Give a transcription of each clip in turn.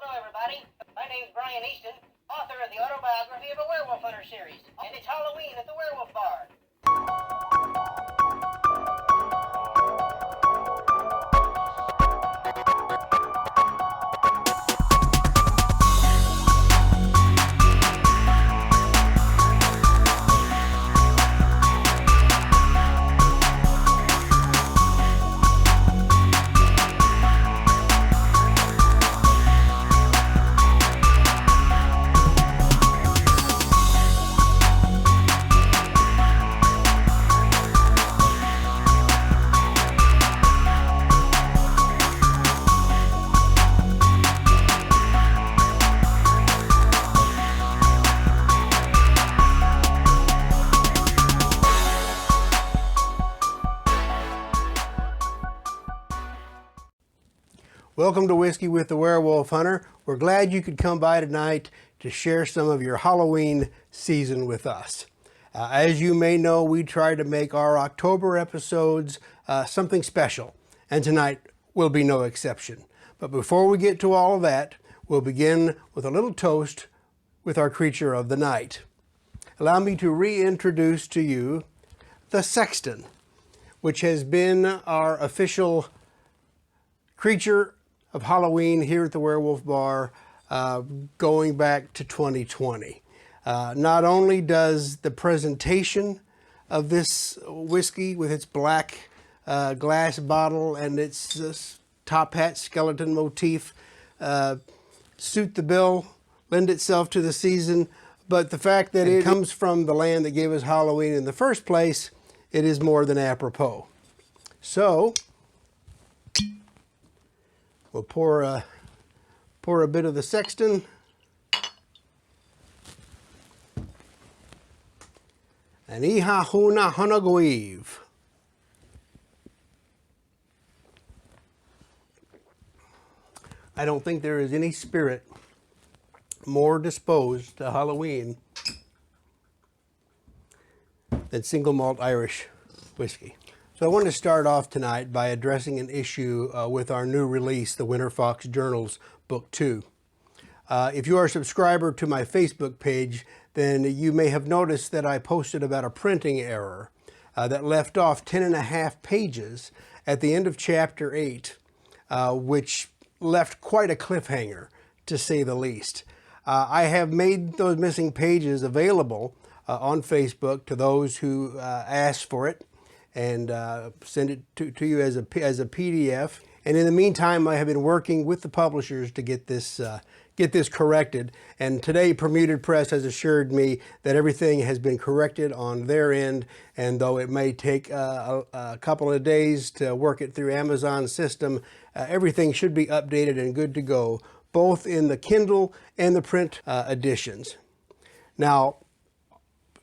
Hello, everybody. My name's Brian Easton, author of the autobiography of a werewolf hunter series, and it's Halloween at the Werewolf Bar. Welcome to Whiskey with the Werewolf Hunter. We're glad you could come by tonight to share some of your Halloween season with us. As you may know, we try to make our October episodes something special, and tonight will be no exception. But before we get to all of that, we'll begin with a little toast with our creature of the night. Allow me to reintroduce to you the Sexton, which has been our official creature of Halloween here at the Werewolf Bar going back to 2020. Not only does the presentation of this whiskey with its black glass bottle and its top hat skeleton motif suit the bill, lend itself to the season, but the fact that it comes from the land that gave us Halloween in the first place, it is more than apropos. So, we'll pour a bit of the Sexton. And Iha Huna Hunagoiv. I don't think there is any spirit more disposed to Halloween than single malt Irish whiskey. So I wanted to start off tonight by addressing an issue with our new release, the Winter Fox Journals Book 2. If you are a subscriber to my Facebook page, then you may have noticed that I posted about a printing error that left off 10.5 pages at the end of Chapter 8, which left quite a cliffhanger, to say the least. I have made those missing pages available on Facebook to those who asked for it, and send it to you as a PDF. And in the meantime, I have been working with the publishers to get this corrected. And today, Permuted Press has assured me that everything has been corrected on their end. And though it may take a couple of days to work it through Amazon's system, everything should be updated and good to go, both in the Kindle and the print editions. Now,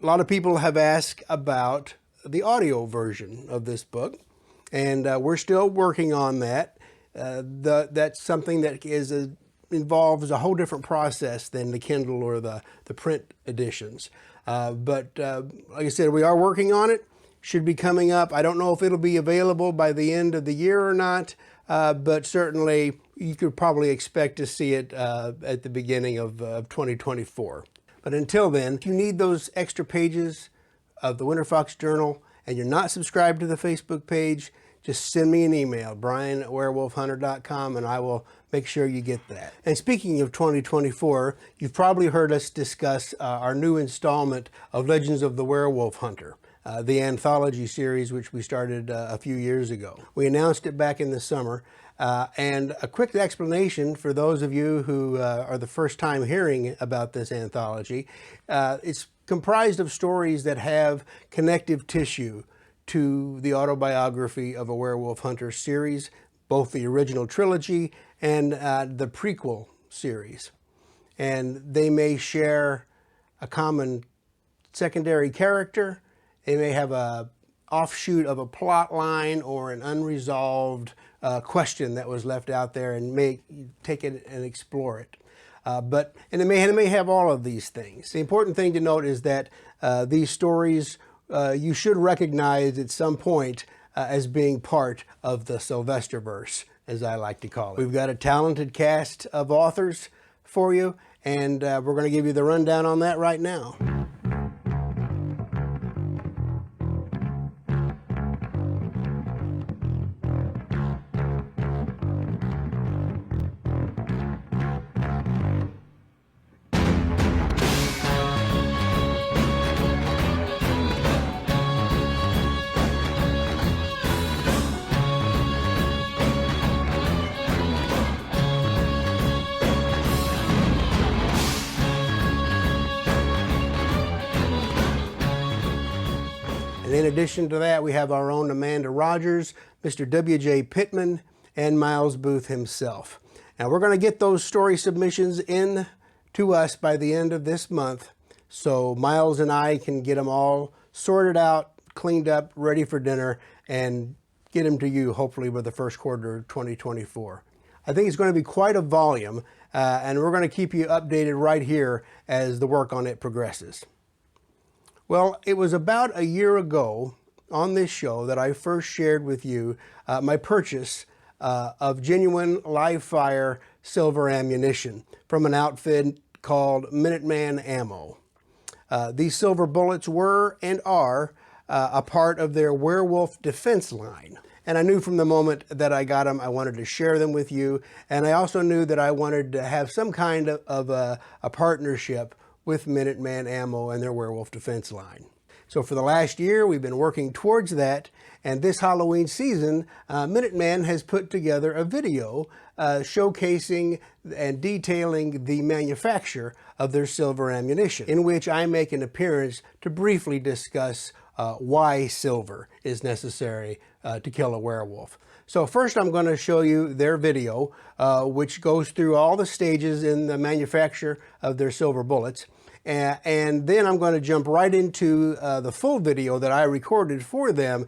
a lot of people have asked about the audio version of this book, and we're still working on that. That's something that involves a whole different process than the Kindle or the print editions. But like I said, we are working on it. Should be coming up. I don't know if it'll be available by the end of the year or not, but certainly you could probably expect to see it at the beginning of 2024. But until then, if you need those extra pages of the Winter Fox Journal and you're not subscribed to the Facebook page, just send me an email, brian@werewolfhunter.com, and I will make sure you get that. And speaking of 2024, you've probably heard us discuss our new installment of Legends of the Werewolf Hunter, the anthology series which we started a few years ago. We announced it back in the summer, and a quick explanation for those of you who are the first time hearing about this anthology. It's comprised of stories that have connective tissue to the autobiography of a werewolf hunter series, both the original trilogy and the prequel series. And they may share a common secondary character. They may have a offshoot of a plot line or an unresolved question that was left out there, and may take it and explore it. And it may have all of these things. The important thing to note is that these stories you should recognize at some point as being part of the Sylvesterverse. as I like to call it. We've got a talented cast of authors for you, and we're going to give you the rundown on that right now. And in addition to that, we have our own Amanda Rogers, Mr. W.J. Pittman, and Miles Booth himself. Now, we're going to get those story submissions in to us by the end of this month, so Miles and I can get them all sorted out, cleaned up, ready for dinner, and get them to you hopefully by the first quarter of 2024. I think it's going to be quite a volume, and we're going to keep you updated right here as the work on it progresses. Well, it was about a year ago on this show that I first shared with you my purchase of genuine live fire silver ammunition from an outfit called Minuteman Ammo. These silver bullets were and are a part of their Werewolf defense line. And I knew from the moment that I got them, I wanted to share them with you. And I also knew that I wanted to have some kind of a partnership with Minuteman Ammo and their Werewolf defense line. So for the last year, we've been working towards that, and this Halloween season, Minuteman has put together a video showcasing and detailing the manufacture of their silver ammunition, in which I make an appearance to briefly discuss why silver is necessary to kill a werewolf. So first I'm going to show you their video, which goes through all the stages in the manufacture of their silver bullets. And then I'm going to jump right into the full video that I recorded for them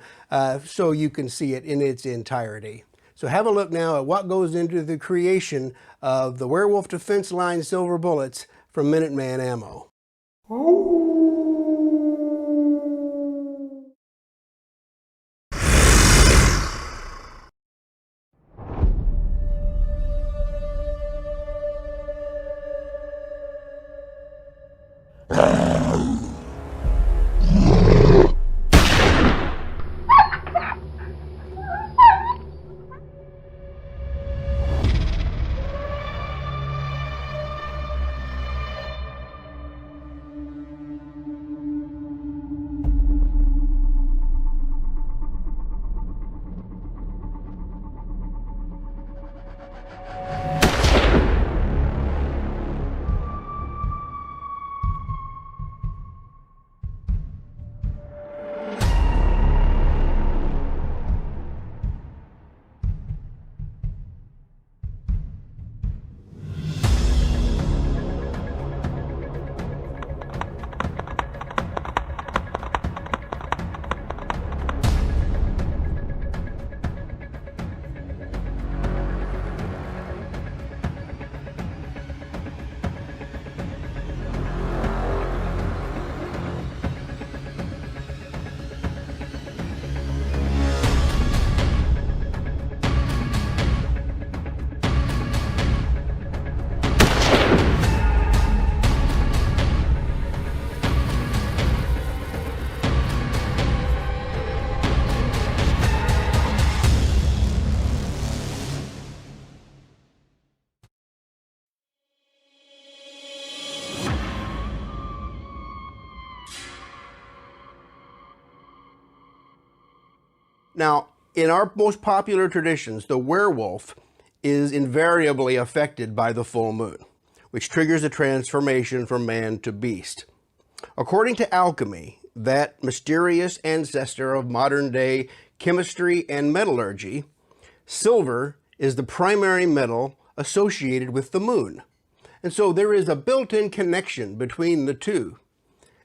so you can see it in its entirety. So have a look now at what goes into the creation of the Werewolf Defense Line silver bullets from Minuteman Ammo. Now, in our most popular traditions, the werewolf is invariably affected by the full moon, which triggers a transformation from man to beast. According to alchemy, that mysterious ancestor of modern-day chemistry and metallurgy, silver is the primary metal associated with the moon. And so there is a built-in connection between the two.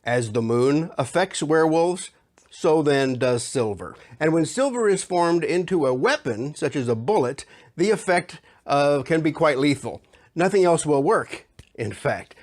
As the moon affects werewolves, so then does silver. And when silver is formed into a weapon, such as a bullet, the effect can be quite lethal. Nothing else will work, in fact.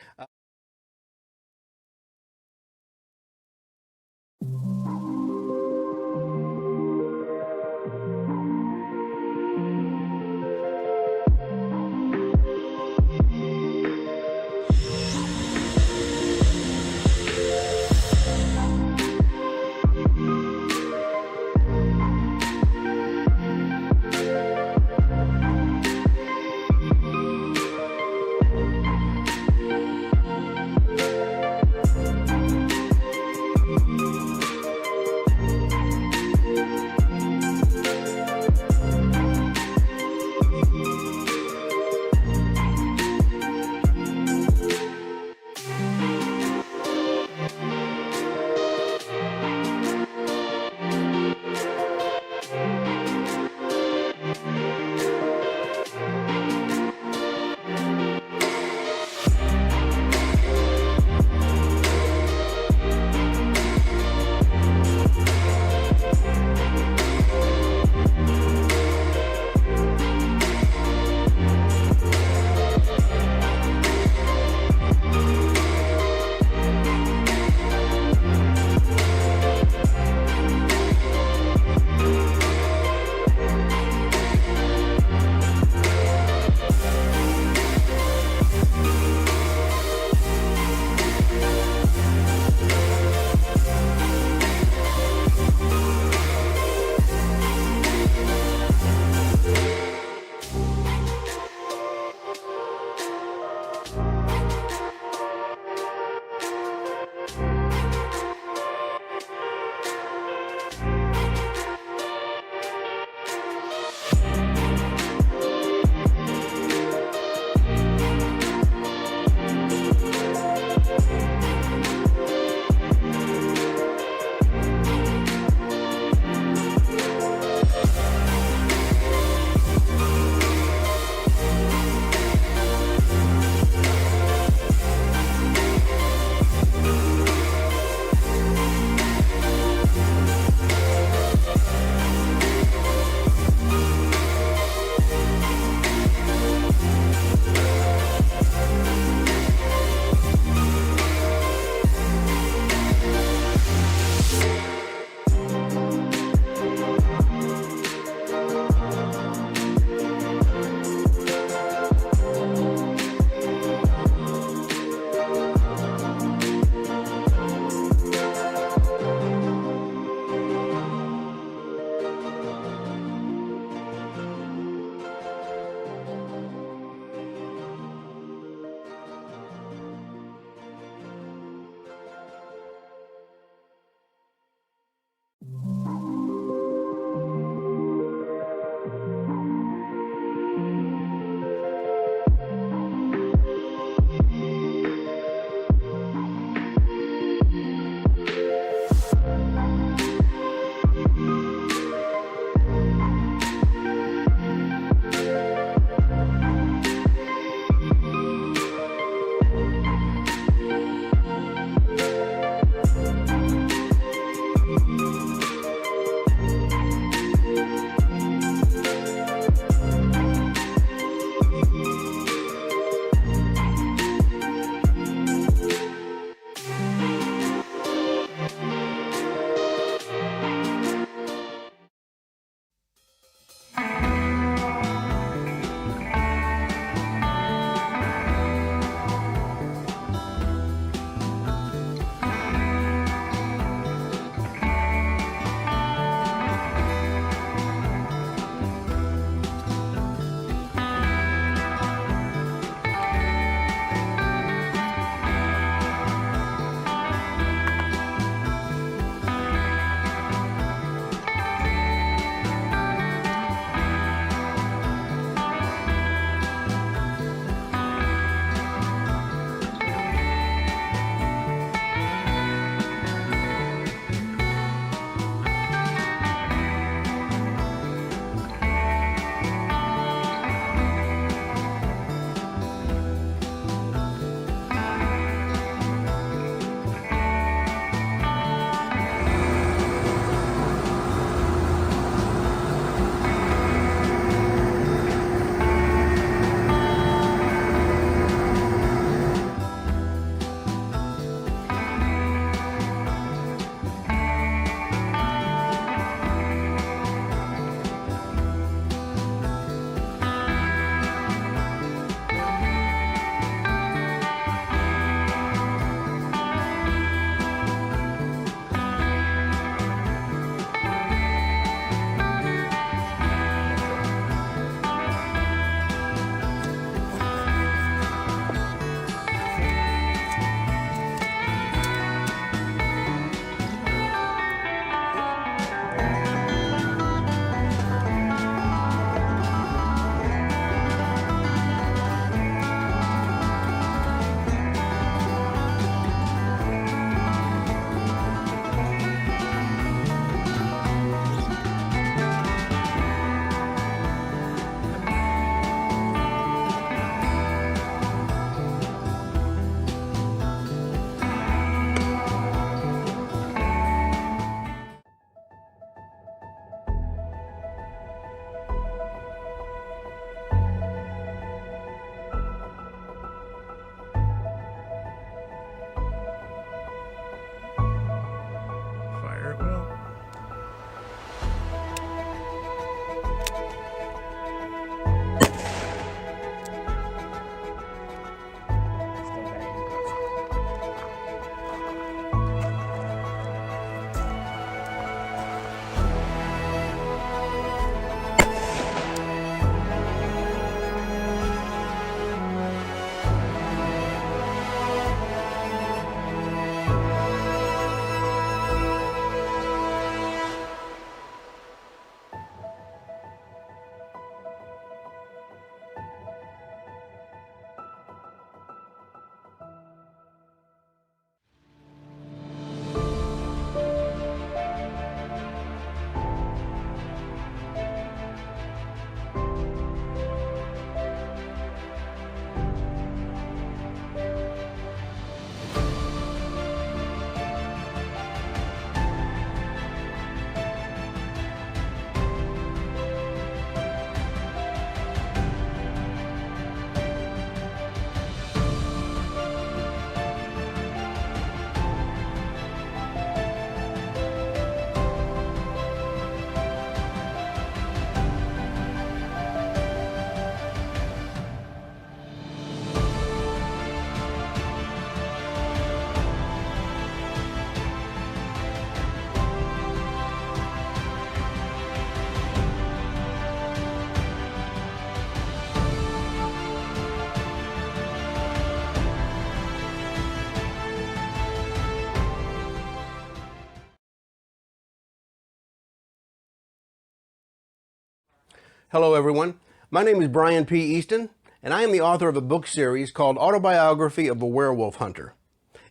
Hello everyone, my name is Brian P. Easton, and I am the author of a book series called Autobiography of a Werewolf Hunter.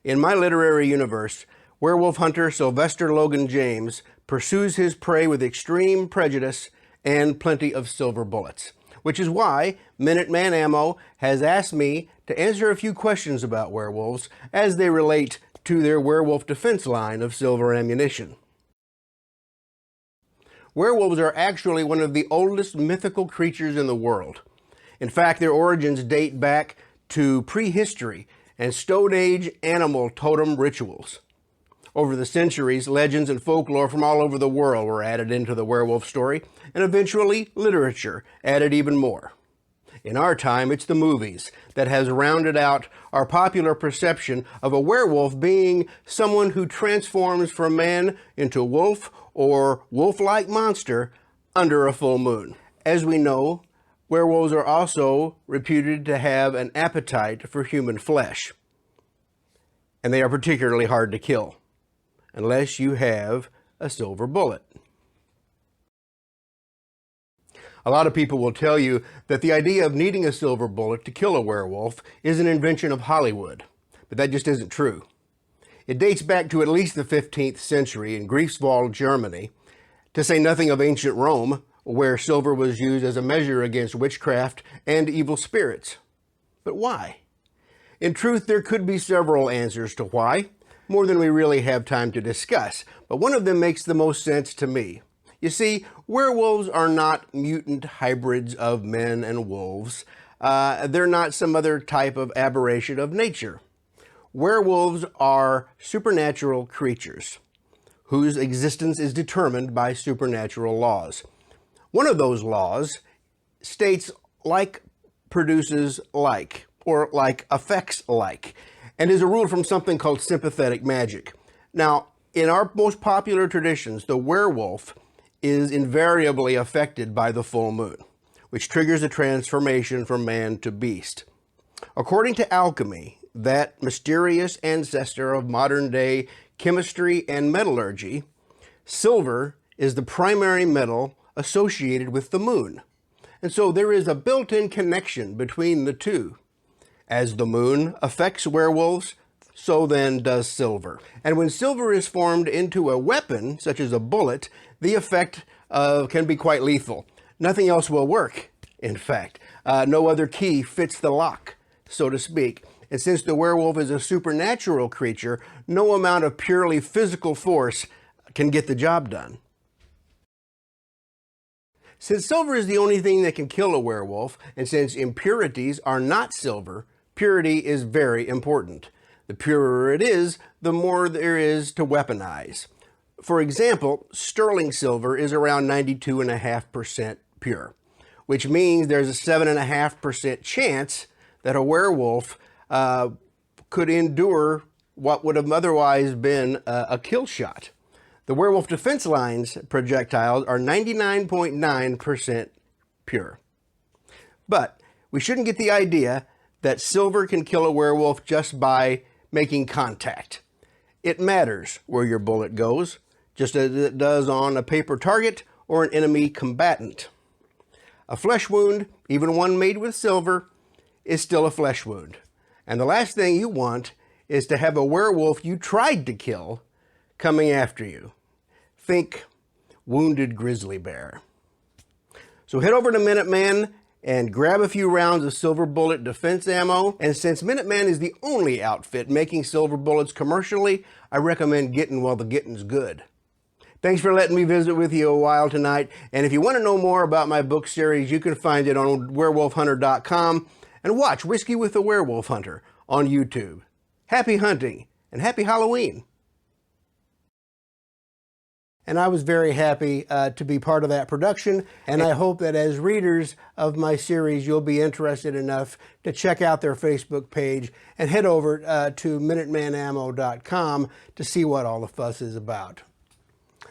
In my literary universe, werewolf hunter Sylvester Logan James pursues his prey with extreme prejudice and plenty of silver bullets, which is why Minuteman Ammo has asked me to answer a few questions about werewolves as they relate to their werewolf defense line of silver ammunition. Werewolves are actually one of the oldest mythical creatures in the world. In fact, their origins date back to prehistory and Stone Age animal totem rituals. Over the centuries, legends and folklore from all over the world were added into the werewolf story, and eventually literature added even more. In our time, it's the movies that has rounded out our popular perception of a werewolf being someone who transforms from man into wolf or wolf-like monster under a full moon. As we know, werewolves are also reputed to have an appetite for human flesh, and they are particularly hard to kill, unless you have a silver bullet. A lot of people will tell you that the idea of needing a silver bullet to kill a werewolf is an invention of Hollywood, but that just isn't true. It dates back to at least the 15th century in Greifswald, Germany, to say nothing of ancient Rome, where silver was used as a measure against witchcraft and evil spirits. But why? In truth, there could be several answers to why, more than we really have time to discuss, but one of them makes the most sense to me. You see, werewolves are not mutant hybrids of men and wolves. They're not some other type of aberration of nature. Werewolves are supernatural creatures whose existence is determined by supernatural laws. One of those laws states like produces like, or like affects like, and is a rule from something called sympathetic magic. Now, in our most popular traditions, the werewolf is invariably affected by the full moon, which triggers a transformation from man to beast. According to alchemy, that mysterious ancestor of modern-day chemistry and metallurgy, silver is the primary metal associated with the moon. And so there is a built-in connection between the two. As the moon affects werewolves, so then does silver. And when silver is formed into a weapon, such as a bullet, the effect can be quite lethal. Nothing else will work, in fact. No other key fits the lock, so to speak. And since the werewolf is a supernatural creature, no amount of purely physical force can get the job done. Since silver is the only thing that can kill a werewolf, and since impurities are not silver, purity is very important. The purer it is, the more there is to weaponize. For example, sterling silver is around 92.5% pure, which means there's a 7.5% chance that a werewolf could endure what would have otherwise been a kill shot. The werewolf defense line's projectiles are 99.9% pure. But we shouldn't get the idea that silver can kill a werewolf just by making contact. It matters where your bullet goes, just as it does on a paper target or an enemy combatant. A flesh wound, even one made with silver, is still a flesh wound. And the last thing you want is to have a werewolf you tried to kill coming after you. Think wounded grizzly bear. So head over to Minuteman and grab a few rounds of silver bullet defense ammo. And since Minuteman is the only outfit making silver bullets commercially, I recommend getting while the getting's good. Thanks for letting me visit with you a while tonight. And if you want to know more about my book series, you can find it on werewolfhunter.com and watch Whiskey with the Werewolf Hunter on YouTube. Happy hunting and happy Halloween. And I was very happy to be part of that production. And I hope that as readers of my series, you'll be interested enough to check out their Facebook page and head over to MinutemanAmmo.com to see what all the fuss is about.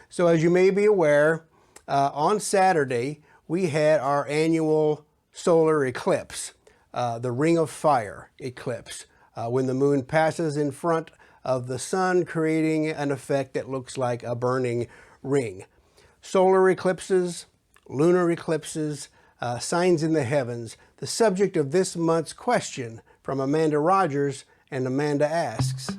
So as you may be aware, on Saturday, we had our annual solar eclipse, the Ring of Fire eclipse, when the moon passes in front of the sun, creating an effect that looks like a burning ring. Solar eclipses, lunar eclipses, Signs in the Heavens, the subject of this month's question from Amanda Rogers, and Amanda asks.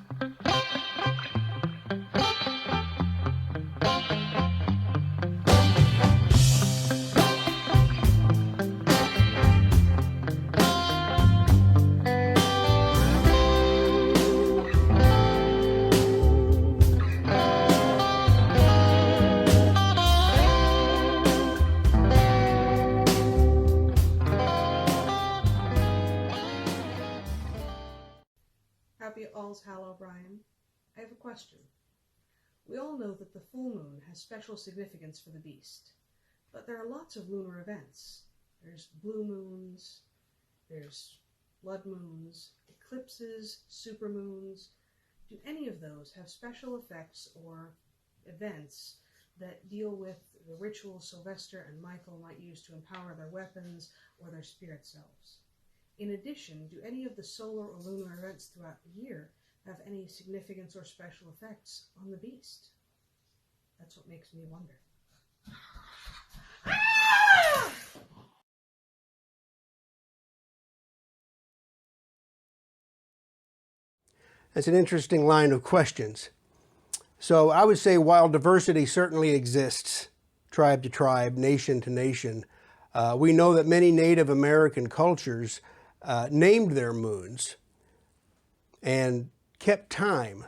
Happy All's Hallow, Brian. I have a question. We all know that the full moon has special significance for the beast, but there are lots of lunar events. There's blue moons, there's blood moons, eclipses, supermoons. Do any of those have special effects or events that deal with the rituals Sylvester and Michael might use to empower their weapons or their spirit selves? In addition, do any of the solar or lunar events throughout the year have any significance or special effects on the beast? That's what makes me wonder. That's an interesting line of questions. So I would say while diversity certainly exists, tribe to tribe, nation to nation, we know that many Native American cultures named their moons and kept time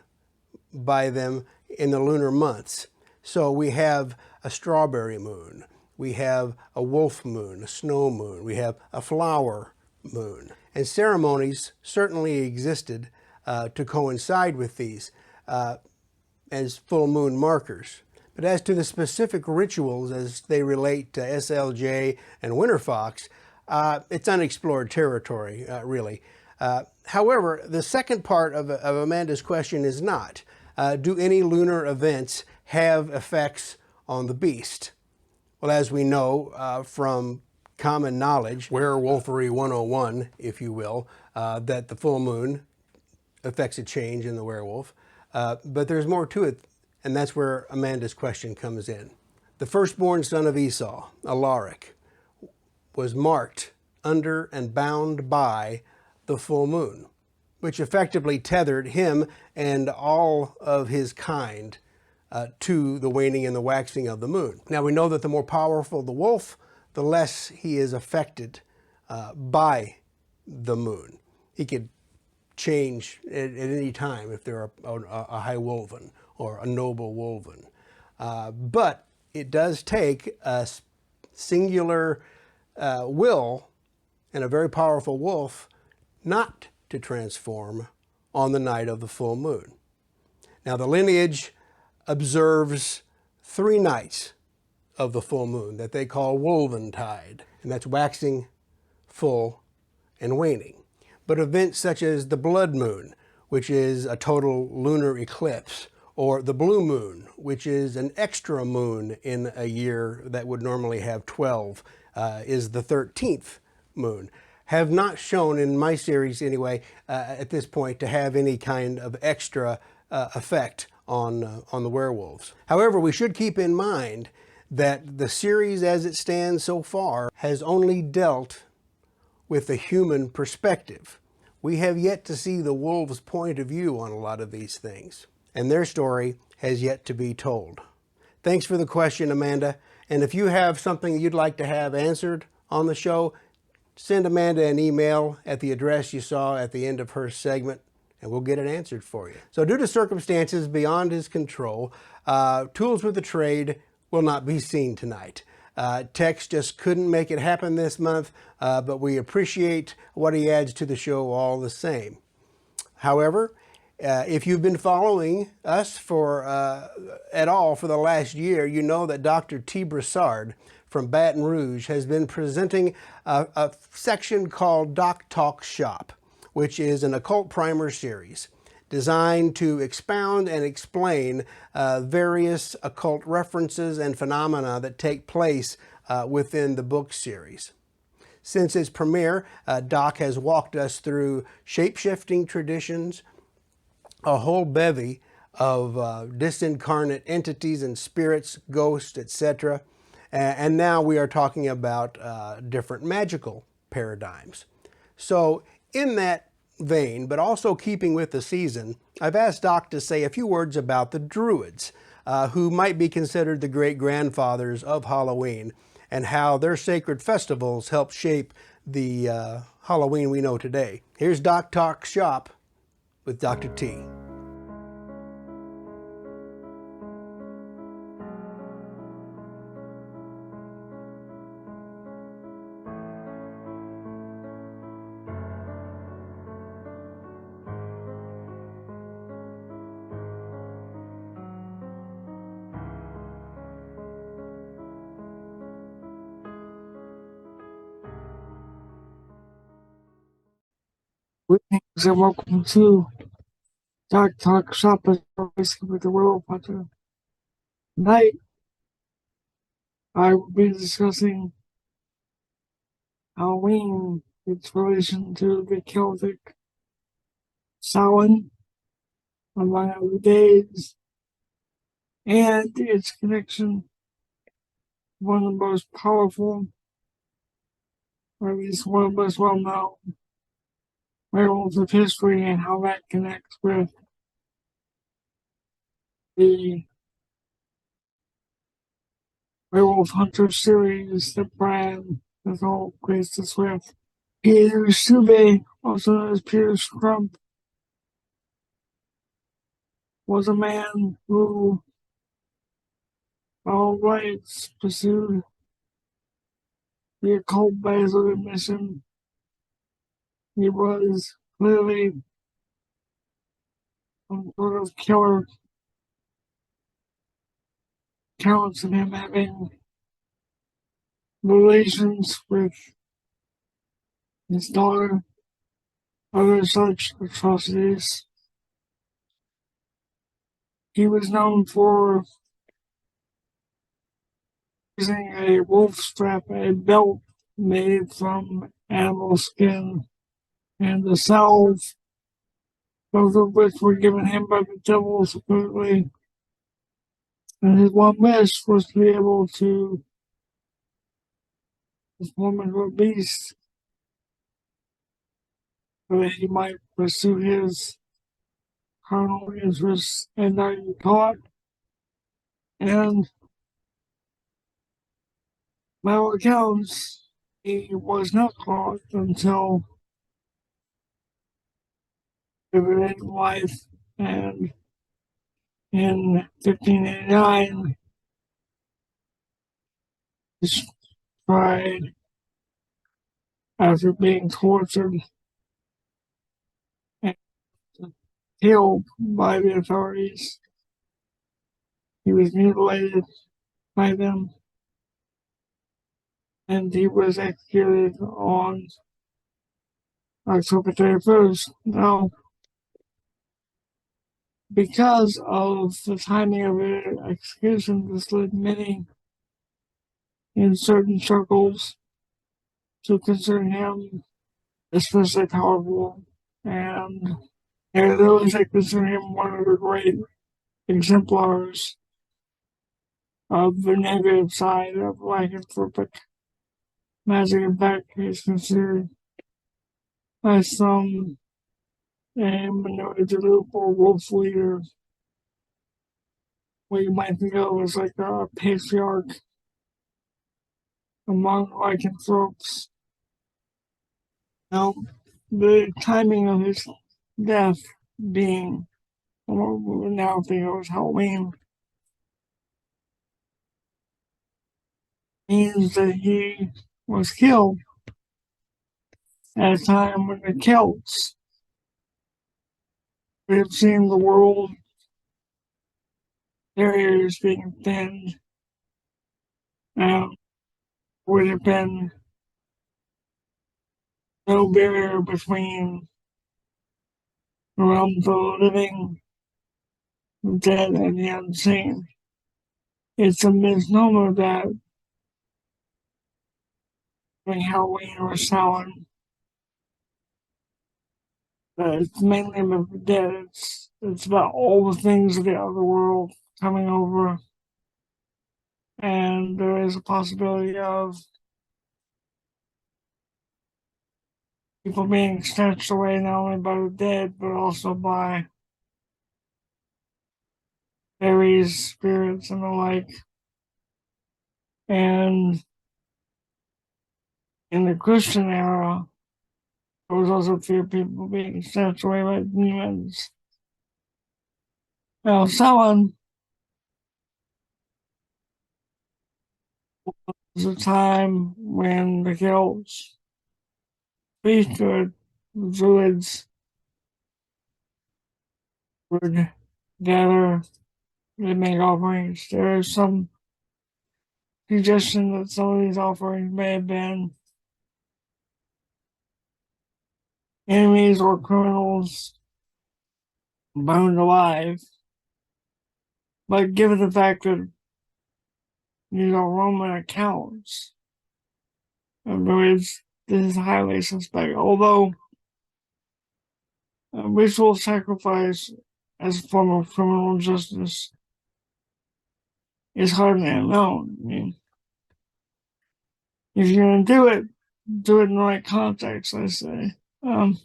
by them in the lunar months. So we have a strawberry moon, we have a wolf moon, a snow moon, we have a flower moon. And ceremonies certainly existed to coincide with these as full moon markers. But as to the specific rituals as they relate to SLJ and Winter Fox, it's unexplored territory, really. However, the second part of Amanda's question is not. Do any lunar events have effects on the beast? Well, as we know from common knowledge, werewolfery 101, if you will, that the full moon affects a change in the werewolf. But there's more to it, and that's where Amanda's question comes in. The firstborn son of Esau, Alaric, was marked under and bound by the full moon, which effectively tethered him and all of his kind to the waning and the waxing of the moon. Now we know that the more powerful the wolf, the less he is affected by the moon. He could change at any time if they're a high wolven or a noble wolven. But it does take a singular will and a very powerful wolf not to transform on the night of the full moon. Now the lineage observes 3 nights of the full moon that they call Wolventide, and that's waxing, full, and waning. But events such as the blood moon, which is a total lunar eclipse, or the blue moon, which is an extra moon in a year that would normally have 12, is the 13th moon, have not shown, in my series anyway, at this point, to have any kind of extra effect on the werewolves. However, we should keep in mind that the series as it stands so far has only dealt with the human perspective. We have yet to see the wolves' point of view on a lot of these things, and their story has yet to be told. Thanks for the question, Amanda. And if you have something you'd like to have answered on the show, send Amanda an email at the address you saw at the end of her segment, and we'll get it answered for you. So due to circumstances beyond his control, Tools with the Trade will not be seen tonight. Tex just couldn't make it happen this month, but we appreciate what he adds to the show all the same. However, if you've been following us at all for the last year, you know that Dr. T. Broussard from Baton Rouge has been presenting a section called Doc Talk Shop, which is an occult primer series designed to expound and explain various occult references and phenomena that take place within the book series. Since its premiere, Doc has walked us through shape-shifting traditions, a whole bevy of disincarnate entities and spirits, ghosts, etc., And now we are talking about different magical paradigms. So in that vein, but also keeping with the season, I've asked Doc to say a few words about the Druids, who might be considered the great-grandfathers of Halloween, and how their sacred festivals help shape the Halloween we know today. Here's Doc Talk Shop with Dr. T. Greetings and welcome to Doc Talk Shop with the Werewolf Hunter. Tonight, I will be discussing Halloween, its relation to the Celtic Samhain, among other days, and its connection to one of the most powerful, or at least one of the most well-known werewolves of history, and how that connects with the Werewolf Hunter series that Brian has all graced us with. Peter Sube, also known as Peter Scrump, was a man who, by all rights, pursued the occult by his own admission. He was clearly some sort of killer. Counts of him having relations with his daughter, other such atrocities. He was known for using a wolf strap, a belt made from animal skin, and a salve, both of which were given him by the devil, supposedly. And his one wish was to be able to transform into a beast, so that he might pursue his carnal interests and not be caught. And by all accounts, he was not caught until later in life, and in 1589, he was tried after being tortured and killed by the authorities. He was mutilated by them, and he was executed on October 31st. Now, because of the timing of the execution, this led many in certain circles to consider him especially powerful, and those that consider him one of the great exemplars of the negative side of lycanthropic magic. In fact, he's considered by some a manipulative or wolf leader, what you might think of as like a patriarch among lycanthropes. Now, the timing of his death being what we now think of as Halloween means that he was killed at a time when the Celts would have seen the world barriers being thinned, would have been no barrier between the realms of the living, the dead, and the unseen. It's a misnomer that during Halloween or Samhain, it's mainly about the dead. It's about all the things of the other world coming over and there is a possibility of people being snatched away not only by the dead but also by fairies, spirits, and the like. And in the Christian era, there was also fear of people being snatched away by demons. Now, Samhain was a time when the Celts, priesthood, druids would gather and make offerings. There is some suggestion that some of these offerings may have been enemies or criminals burned alive. But given the fact that these are Roman accounts, this is highly suspect. Although ritual sacrifice as a form of criminal justice is hardly unknown. I mean, if you're going to do it in the right context, I say. And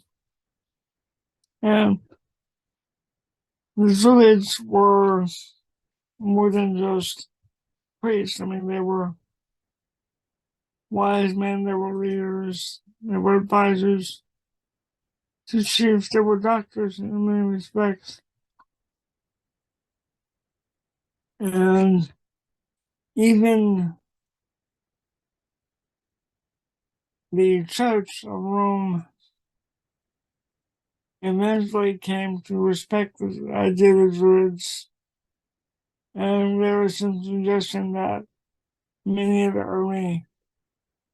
the Druids were more than just priests. I mean, they were wise men, they were leaders, they were advisors to chiefs, they were doctors in many respects. And even the Church of Rome eventually came to respect the idea of the Druids. And there was some suggestion that many of the early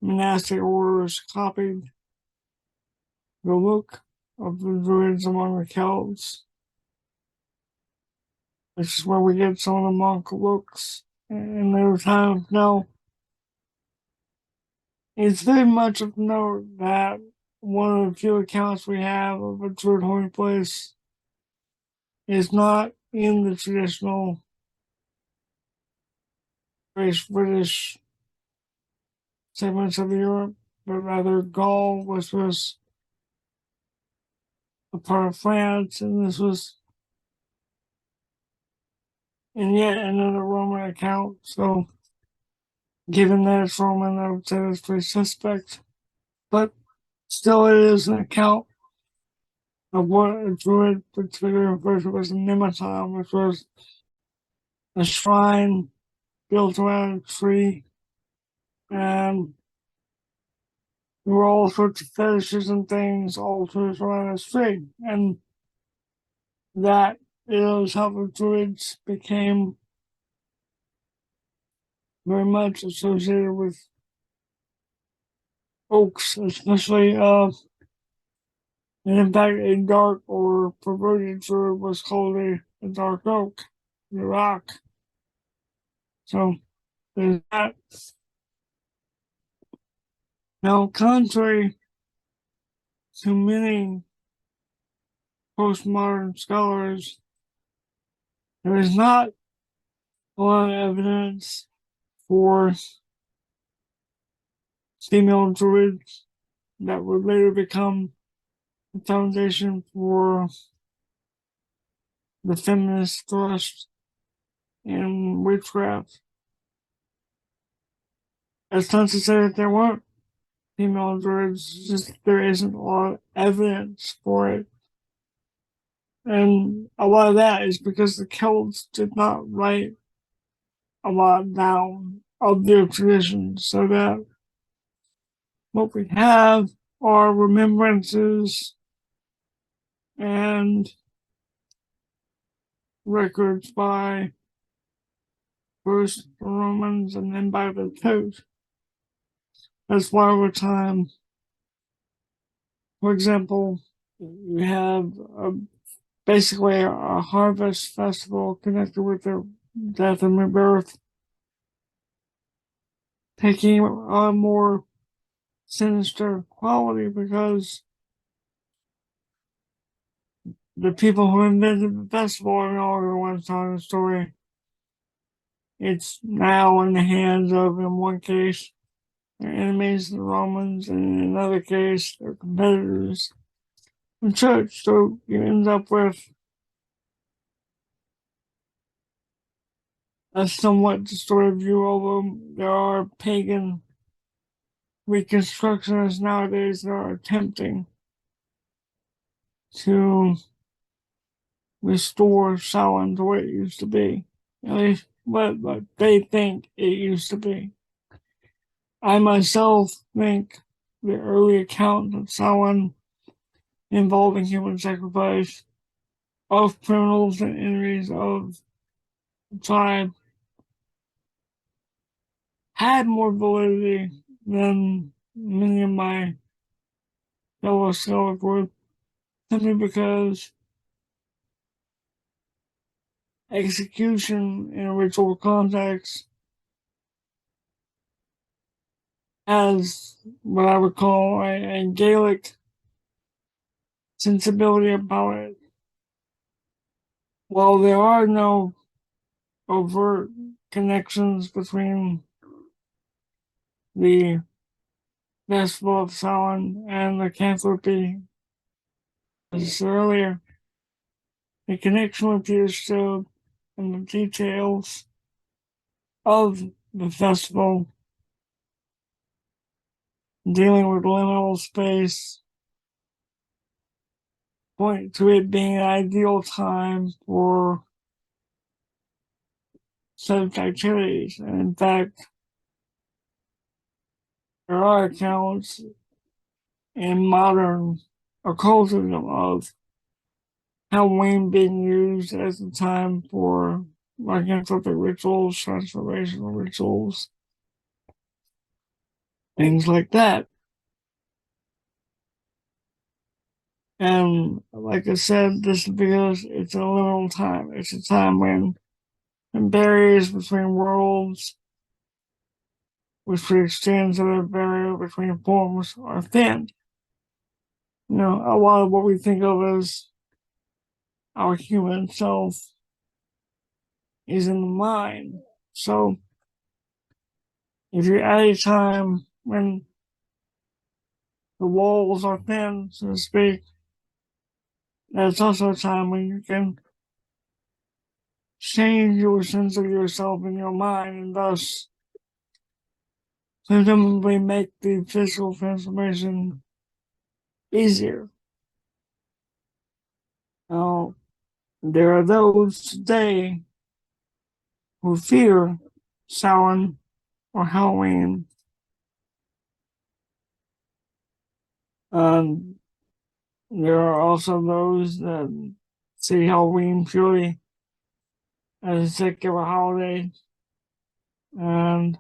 monastic orders copied the look of the Druids among the Celts, which is where we get some of the monk looks in those times. Now, it's very much of note that one of the few accounts we have of a Druid holy place is not in the traditional British segments of Europe, but rather Gaul, which was a part of France, and this was in yet another Roman account. So, given that it's Roman, I would say it's pretty suspect. But still, it is an account of what a Druid particularly refers to as a nematon, which was a shrine built around a tree, and there were all sorts of fetishes and things, altars around this tree, and that is how the Druids became very much associated with oaks, especially, and in fact, a dark or perverted Druid was called a dark oak, the rock. So there's that. Now, contrary to many postmodern scholars, there is not a lot of evidence for female Druids that would later become the foundation for the feminist thrust in witchcraft. That's not to say that there weren't female Druids, just there isn't a lot of evidence for it. And a lot of that is because the Celts did not write a lot down of their traditions, so that what we have are remembrances and records by first the Romans and then by the Pope. That's why over time, for example, we have basically a harvest festival connected with their death and rebirth, taking on more sinister quality because the people who invented the festival are no longer the ones telling the story. it's now in the hands of, in one case, their enemies, the Romans, and in another case, their competitors, the church. So you end up with a somewhat distorted view of them. There are pagan reconstructionists nowadays that are attempting to restore Samhain to what it used to be, at least what they think it used to be. I myself think the early account of Samhain involving human sacrifice of criminals and enemies of the tribe had more validity than many of my fellow scholars would, simply because execution in a ritual context has what I would call a Gaelic sensibility about it. While there are no overt connections between the Festival of Samhain and lycanthropy, as I said earlier, the connection appears showed in the details of the festival, dealing with liminal space, point to it being an ideal time for such activities. And in fact, there are accounts in modern occultism of Halloween being used as a time for lycanthropic rituals, transformational rituals, things like that. And like I said, this is because it's a liminal time. It's a time when the barriers between worlds, which would extend to the barrier between forms, are thin. You know, a lot of what we think of as our human self is in the mind. So if you're at a time when the walls are thin, so to speak, that's also a time when you can change your sense of yourself in your mind and thus presumably make the physical transformation easier. Now, there are those today who fear Samhain or Halloween. There are also those that see Halloween purely as a secular holiday. And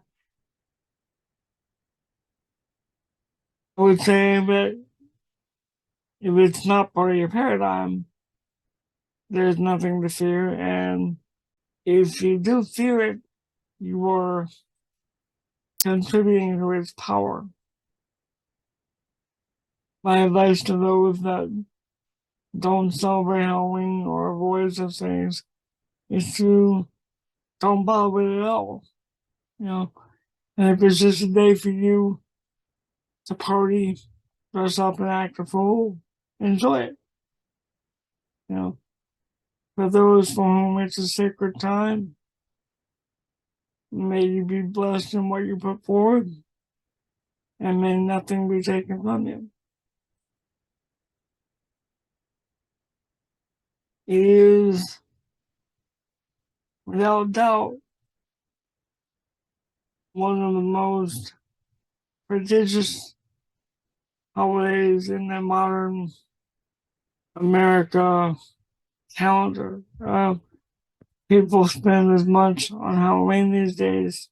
I would say that if it's not part of your paradigm, there's nothing to fear. And if you do fear it, you are contributing to its power. My advice to those that don't celebrate Halloween or avoid such things is to don't bother with it at all. You know, and if it's just a day for you to party, dress up and act a fool, enjoy it. You know, for those for whom it's a sacred time, may you be blessed in what you put forward, and may nothing be taken from you. It is, without doubt, one of the most prodigious holidays in the modern America calendar. People spend as much on Halloween these days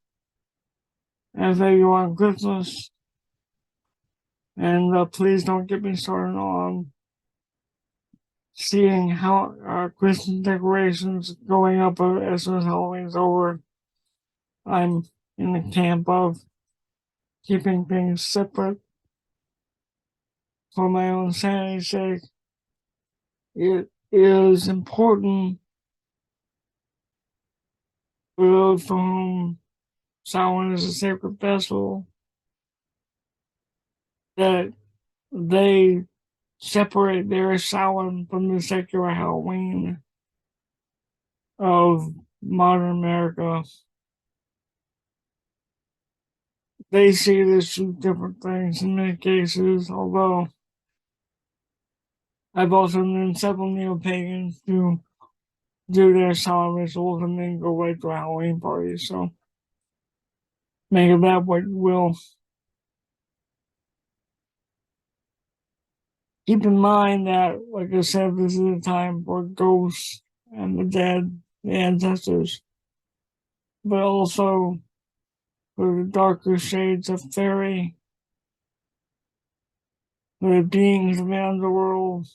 as they do on Christmas. And please don't get me started on seeing how Christmas decorations going up as soon as Halloween's over. I'm in the camp of keeping things separate for my own sanity's sake. It is important for those for whom Samhain is a sacred festival, that they separate their Samhain from the secular Halloween of modern America. They see this as different things in many cases, although I've also known several neo-pagans who do their Samhain rituals and then go right to a Halloween party, so make of that what you will. Keep in mind that, like I said, this is a time for ghosts and the dead, the ancestors, but also for the darker shades of fairy, the beings of the underworld,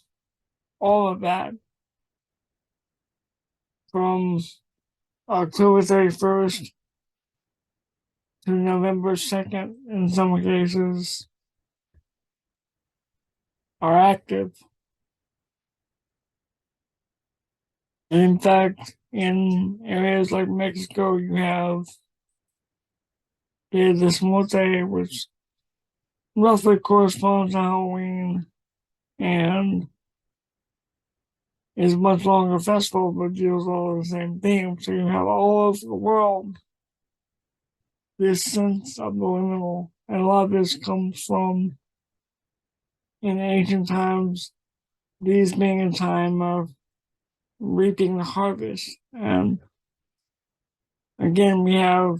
all of that. From October 31st to November 2nd, in some cases, are active. And in fact, in areas like Mexico, you have Dia de los Muertos, which roughly corresponds to Halloween and is a much longer festival, but deals all the same theme. So you have all over the world this sense of the liminal. And a lot of this comes from, in ancient times, these being a time of reaping the harvest. And again, we have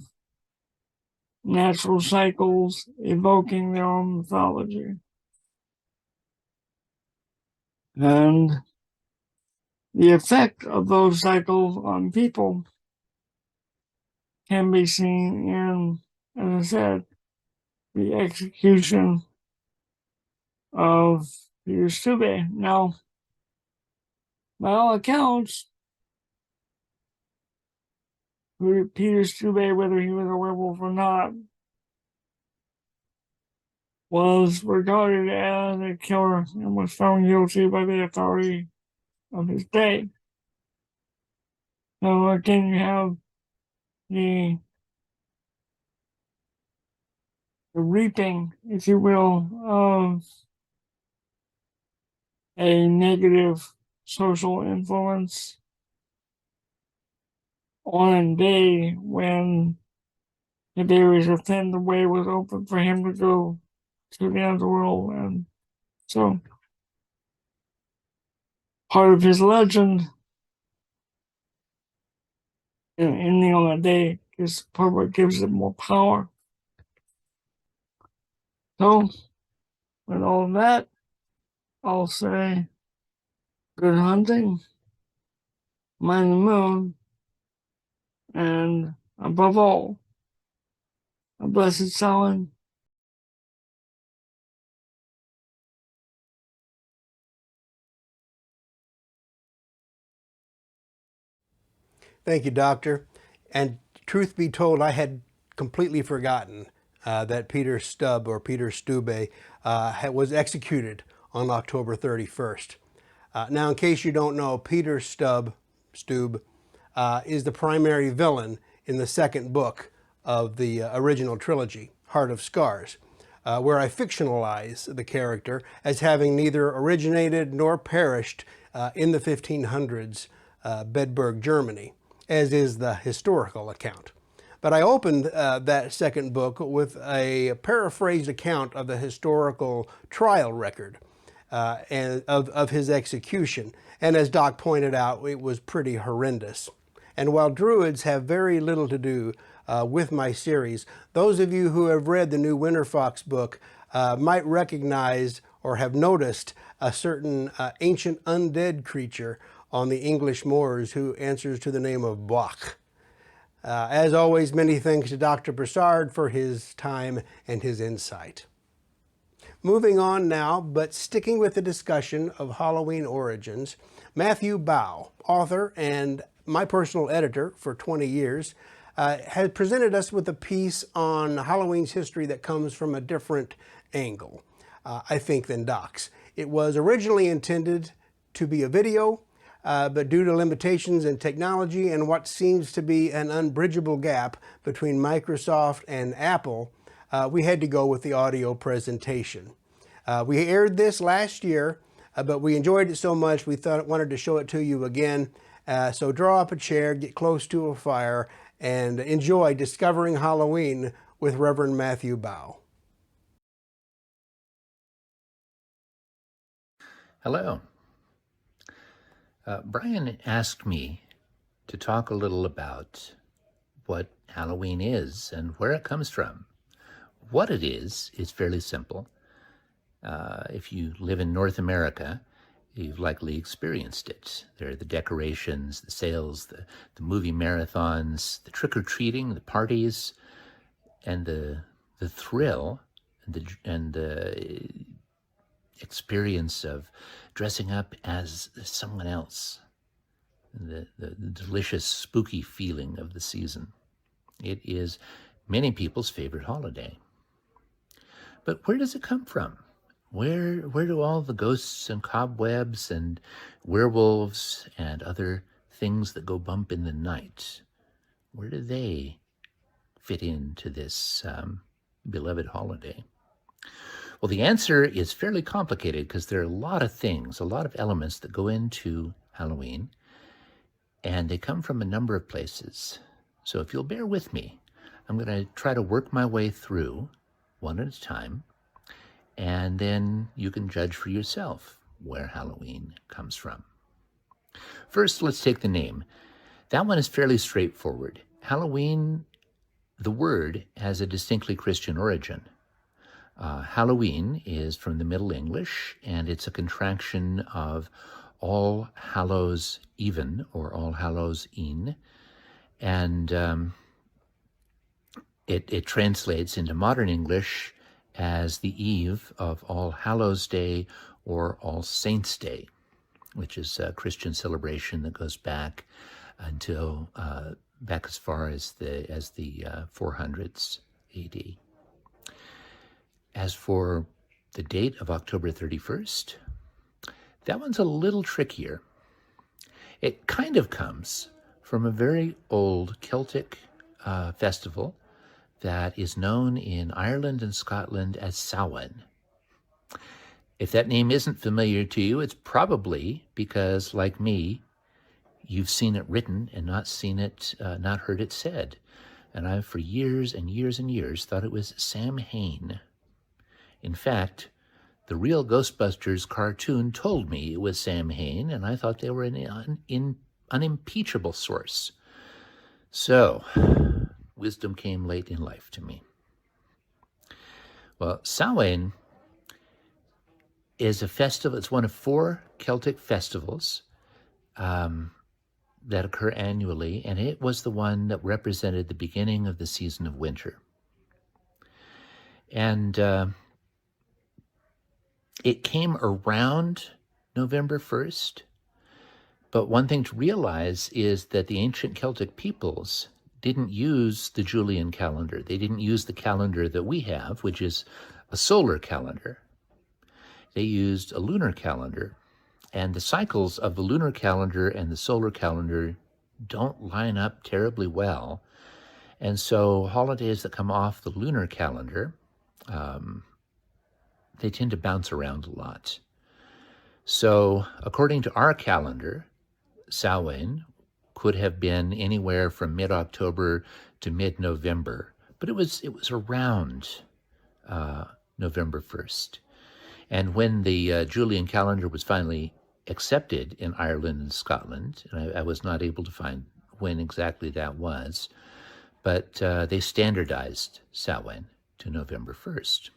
natural cycles evoking their own mythology. And the effect of those cycles on people can be seen in, as I said, the execution of Peter Stube. Now, by all accounts, Peter Stube, whether he was a werewolf or not, was regarded as a killer and was found guilty by the authority of his day. So again, you have the reaping, if you will, of a negative social influence on a day when the barriers were thin, the way was open for him to go to the underworld. And so part of his legend ending on that day is part of what gives it more power. So, with all of that, I'll say good hunting, mind the moon, and above all, a blessed Samhain. Thank you, Doctor. And truth be told, I had completely forgotten that Peter Stubb, or Peter Stube, was executed on October 31st. Now, in case you don't know, Peter Stube, is the primary villain in the second book of the original trilogy, Heart of Scars, where I fictionalize the character as having neither originated nor perished in the 1500s Bedburg, Germany, as is the historical account. But I opened that second book with a paraphrased account of the historical trial record and of his execution. And as Doc pointed out, it was pretty horrendous. And while Druids have very little to do with my series, those of you who have read the new Winter Fox book might recognize or have noticed a certain ancient undead creature on the English moors who answers to the name of Bock. As always, many thanks to Dr. Broussard for his time and his insight. Moving on now, but sticking with the discussion of Halloween origins, Matthew Bow, author and my personal editor for 20 years, has presented us with a piece on Halloween's history that comes from a different angle, I think, than Doc's. It was originally intended to be a video, but due to limitations in technology and what seems to be an unbridgeable gap between Microsoft and Apple, we had to go with the audio presentation. We aired this last year, but we enjoyed it so much we wanted to show it to you again. So draw up a chair, get close to a fire, and enjoy Discovering Halloween with Reverend Matthew Bow. Hello. Brian asked me to talk a little about what Halloween is and where it comes from. What it is fairly simple. If you live in North America, you've likely experienced it. There are the decorations, the sales, the movie marathons, the trick-or-treating, the parties, and the thrill and the experience of dressing up as someone else, the delicious, spooky feeling of the season. It is many people's favorite holiday. But where does it come from? Where do all the ghosts and cobwebs and werewolves and other things that go bump in the night, where do they fit into this beloved holiday? Well, the answer is fairly complicated because there are a lot of things, a lot of elements that go into Halloween, and they come from a number of places. So if you'll bear with me, I'm going to try to work my way through one at a time, and then you can judge for yourself where Halloween comes from. First, let's take the name. That one is fairly straightforward. Halloween, the word, has a distinctly Christian origin. Halloween is from the Middle English, and it's a contraction of All Hallows Even, or All Hallows In, and it translates into modern English as the eve of All Hallows Day or All Saints Day, which is a Christian celebration that goes back until back as far as the 400s AD. As for the date of October 31st, that one's a little trickier. It kind of comes from a very old Celtic festival that is known in Ireland and Scotland as Samhain. If that name isn't familiar to you, it's probably because, like me, you've seen it written and not heard it said. And I've for years and years and years thought it was Samhain. In fact, the real Ghostbusters cartoon told me it was Samhain, and I thought they were an unimpeachable source. So, wisdom came late in life to me. Well, Samhain is a festival. It's one of 4 Celtic festivals that occur annually, and it was the one that represented the beginning of the season of winter. And it came around November 1st, but one thing to realize is that the ancient Celtic peoples didn't use the Julian calendar. They didn't use the calendar that we have, which is a solar calendar. They used a lunar calendar, and the cycles of the lunar calendar and the solar calendar don't line up terribly well. And so holidays that come off the lunar calendar, they tend to bounce around a lot. So according to our calendar, Samhain could have been anywhere from mid-October to mid-November, but it was around November 1st. And when the Julian calendar was finally accepted in Ireland and Scotland, and I was not able to find when exactly that was, but they standardized Samhain to November 1st.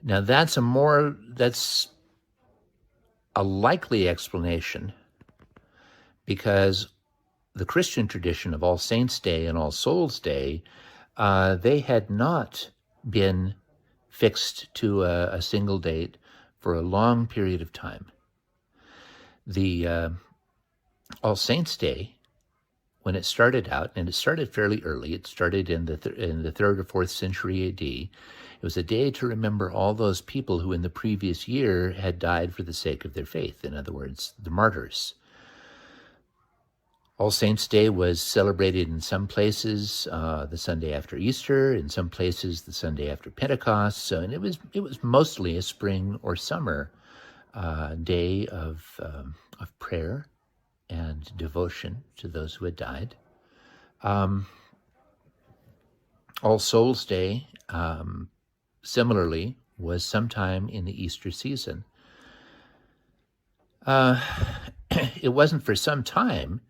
Now that's a likely explanation, because the Christian tradition of All Saints' Day and All Souls' Day, they had not been fixed to a single date for a long period of time. The All Saints' Day when it started out, and it started fairly early. It started in the 3rd or 4th century AD. It was a day to remember all those people who in the previous year had died for the sake of their faith. In other words, the martyrs. All Saints' Day was celebrated in some places the Sunday after Easter, in some places the Sunday after Pentecost. So, and it was mostly a spring or summer day of prayer and devotion to those who had died. All Souls' Day, similarly, was sometime in the Easter season. It wasn't for some time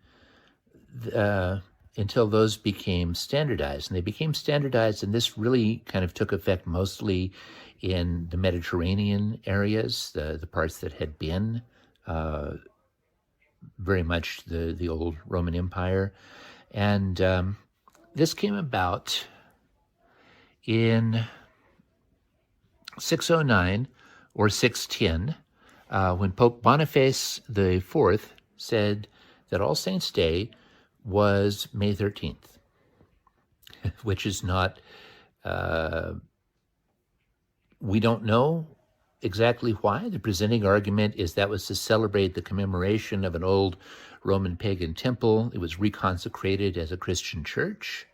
until those became standardized. And they became standardized, and this really kind of took effect mostly in the Mediterranean areas, the parts that had been very much the old Roman Empire. And this came about in 609 or 610, when Pope Boniface IV said that All Saints' Day was May 13th, which is not, we don't know exactly why. The presenting argument is that was to celebrate the commemoration of an old Roman pagan temple. It was reconsecrated as a Christian church.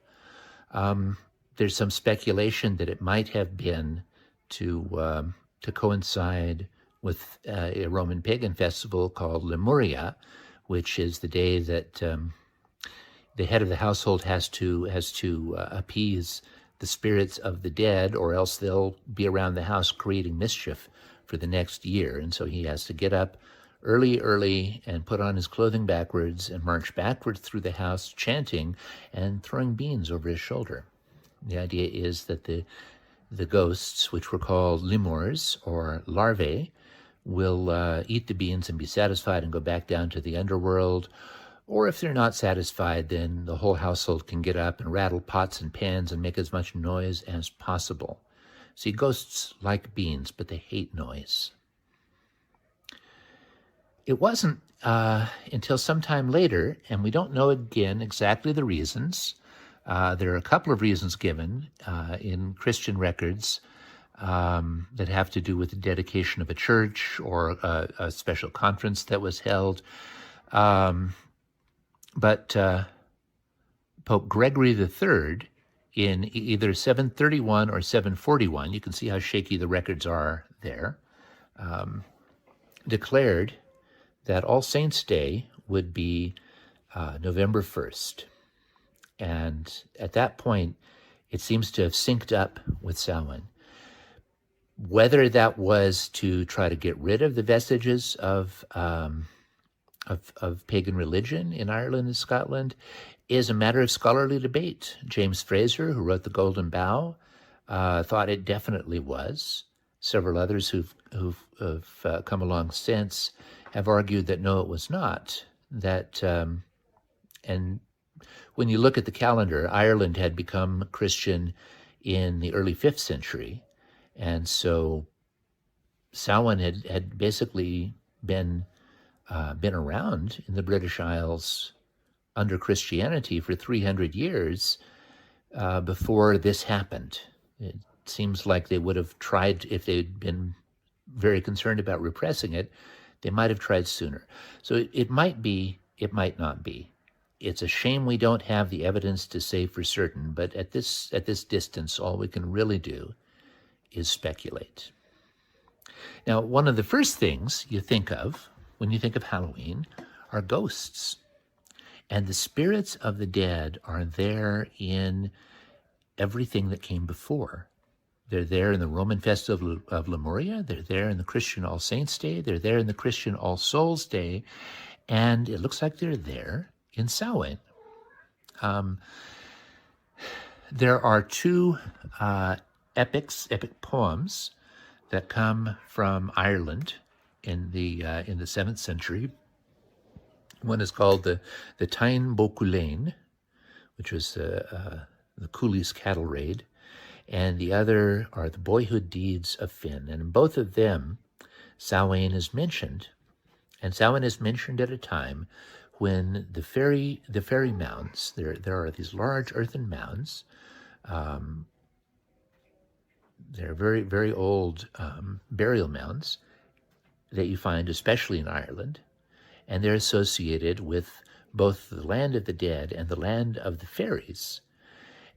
There's some speculation that it might have been to coincide with a Roman pagan festival called Lemuria, which is the day that the head of the household has to appease the spirits of the dead, or else they'll be around the house creating mischief for the next year. And so he has to get up early and put on his clothing backwards and march backwards through the house chanting and throwing beans over his shoulder. The idea is that the ghosts, which were called lemurs or larvae, will eat the beans and be satisfied and go back down to the underworld. Or if they're not satisfied, then the whole household can get up and rattle pots and pans and make as much noise as possible. See, ghosts like beans, but they hate noise. It wasn't until sometime later, and we don't know again exactly the reasons. There are a couple of reasons given in Christian records that have to do with the dedication of a church or a special conference that was held. But Pope Gregory III, in either 731 or 741, you can see how shaky the records are there, declared that All Saints' Day would be November 1st. And at that point, it seems to have synced up with Samhain. Whether that was to try to get rid of the vestiges of pagan religion in Ireland and Scotland is a matter of scholarly debate. James Fraser, who wrote The Golden Bough, thought it definitely was. Several others who've come along since have argued that no, it was not. That and when you look at the calendar, Ireland had become Christian in the early 5th century, and so Samhain had basically been around in the British Isles under Christianity for 300 years before this happened. It seems like they would have tried, if they'd been very concerned about repressing it, they might have tried sooner. So it might be, it might not be. It's a shame we don't have the evidence to say for certain, but at this distance, all we can really do is speculate. Now, one of the first things you think of when you think of Halloween are ghosts. And the spirits of the dead are there in everything that came before. They're there in the Roman festival of Lemuria. They're there in the Christian All Saints' Day. They're there in the Christian All Souls' Day. And it looks like they're there in Samhain. There are two epic poems that come from Ireland in the 7th century. One is called the Táin Bó Cúailnge, which was the Coolies' cattle raid, and the other are the Boyhood Deeds of Finn. And in both of them, Samhain is mentioned, and Samhain is mentioned at a time when the fairy mounds, there are these large earthen mounds. They're very, very old burial mounds that you find especially in Ireland, and they're associated with both the land of the dead and the land of the fairies.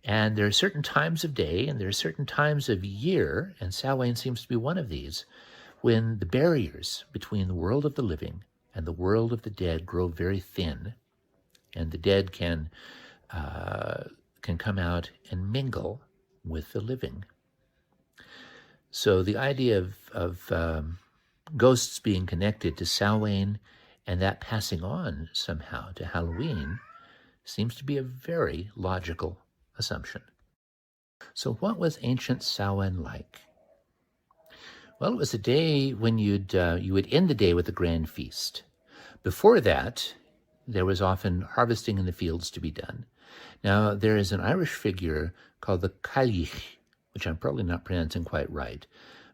And there are certain times of day and there are certain times of year, and Samhain seems to be one of these, when the barriers between the world of the living and the world of the dead grow very thin, and the dead can come out and mingle with the living. So the idea of ghosts being connected to Samhain and that passing on somehow to Halloween seems to be a very logical assumption. So what was ancient Samhain like? Well, it was a day when you would end the day with a grand feast. Before that, there was often harvesting in the fields to be done. Now, there is an Irish figure called the Cailleach, which I'm probably not pronouncing quite right,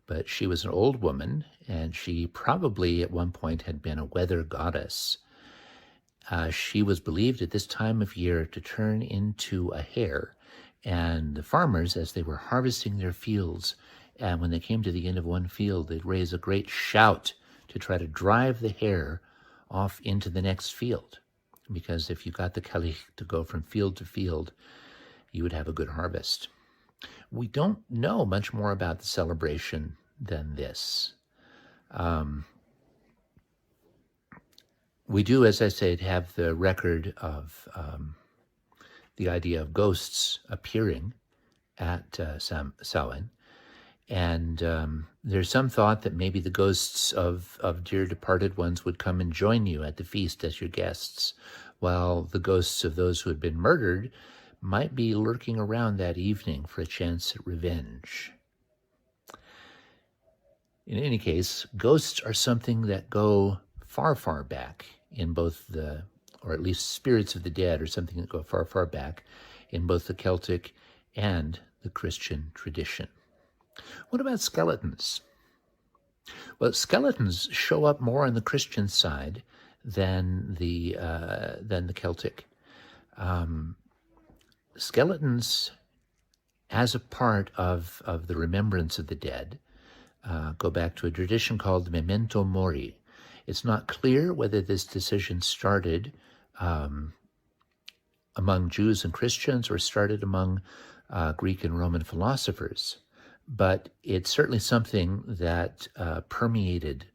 but she was an old woman, and she probably at one point had been a weather goddess. She was believed at this time of year to turn into a hare, and the farmers, as they were harvesting their fields, and when they came to the end of one field, they'd raise a great shout to try to drive the hare off into the next field, because if you got the Cailleach to go from field to field, you would have a good harvest. We don't know much more about the celebration than this. We do, as I said, have the record of the idea of ghosts appearing at Samhain. And there's some thought that maybe the ghosts of dear departed ones would come and join you at the feast as your guests, while the ghosts of those who had been murdered might be lurking around that evening for a chance at revenge. In any case, ghosts are something that go far, far back in both or at least spirits of the dead are something that go far, far back in both the Celtic and the Christian tradition. What about skeletons? Well, skeletons show up more on the Christian side than the Celtic. Skeletons, as a part of the remembrance of the dead, go back to a tradition called the memento mori. It's not clear whether this decision started among Jews and Christians or started among Greek and Roman philosophers, but it's certainly something that permeated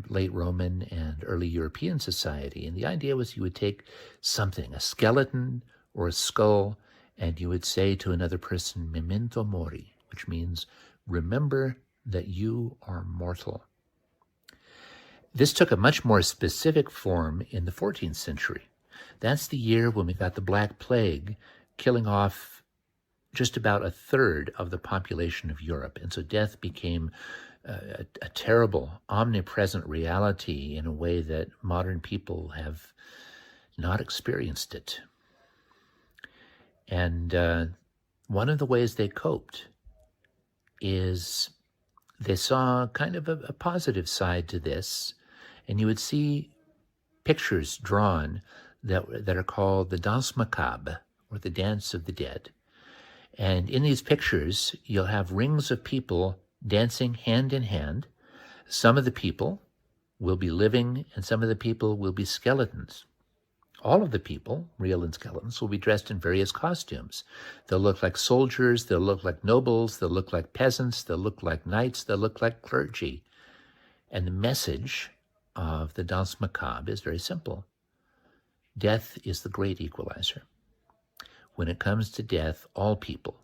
late Roman and early European society. And the idea was you would take something, a skeleton or a skull, and you would say to another person, memento mori, which means remember that you are mortal. This took a much more specific form in the 14th century. That's the year when we got the Black Plague, killing off just about a third of the population of Europe. And so death became a terrible, omnipresent reality in a way that modern people have not experienced it. And one of the ways they coped is they saw kind of a positive side to this, and you would see pictures drawn that are called the Danse Macabre, or the Dance of the Dead. And in these pictures, you'll have rings of people dancing hand in hand. Some of the people will be living, and some of the people will be skeletons. All of the people, real and skeletons, will be dressed in various costumes. They'll look like soldiers, they'll look like nobles, they'll look like peasants, they'll look like knights, they'll look like clergy. And the message of the Danse Macabre is very simple. Death is the great equalizer. When it comes to death, all people,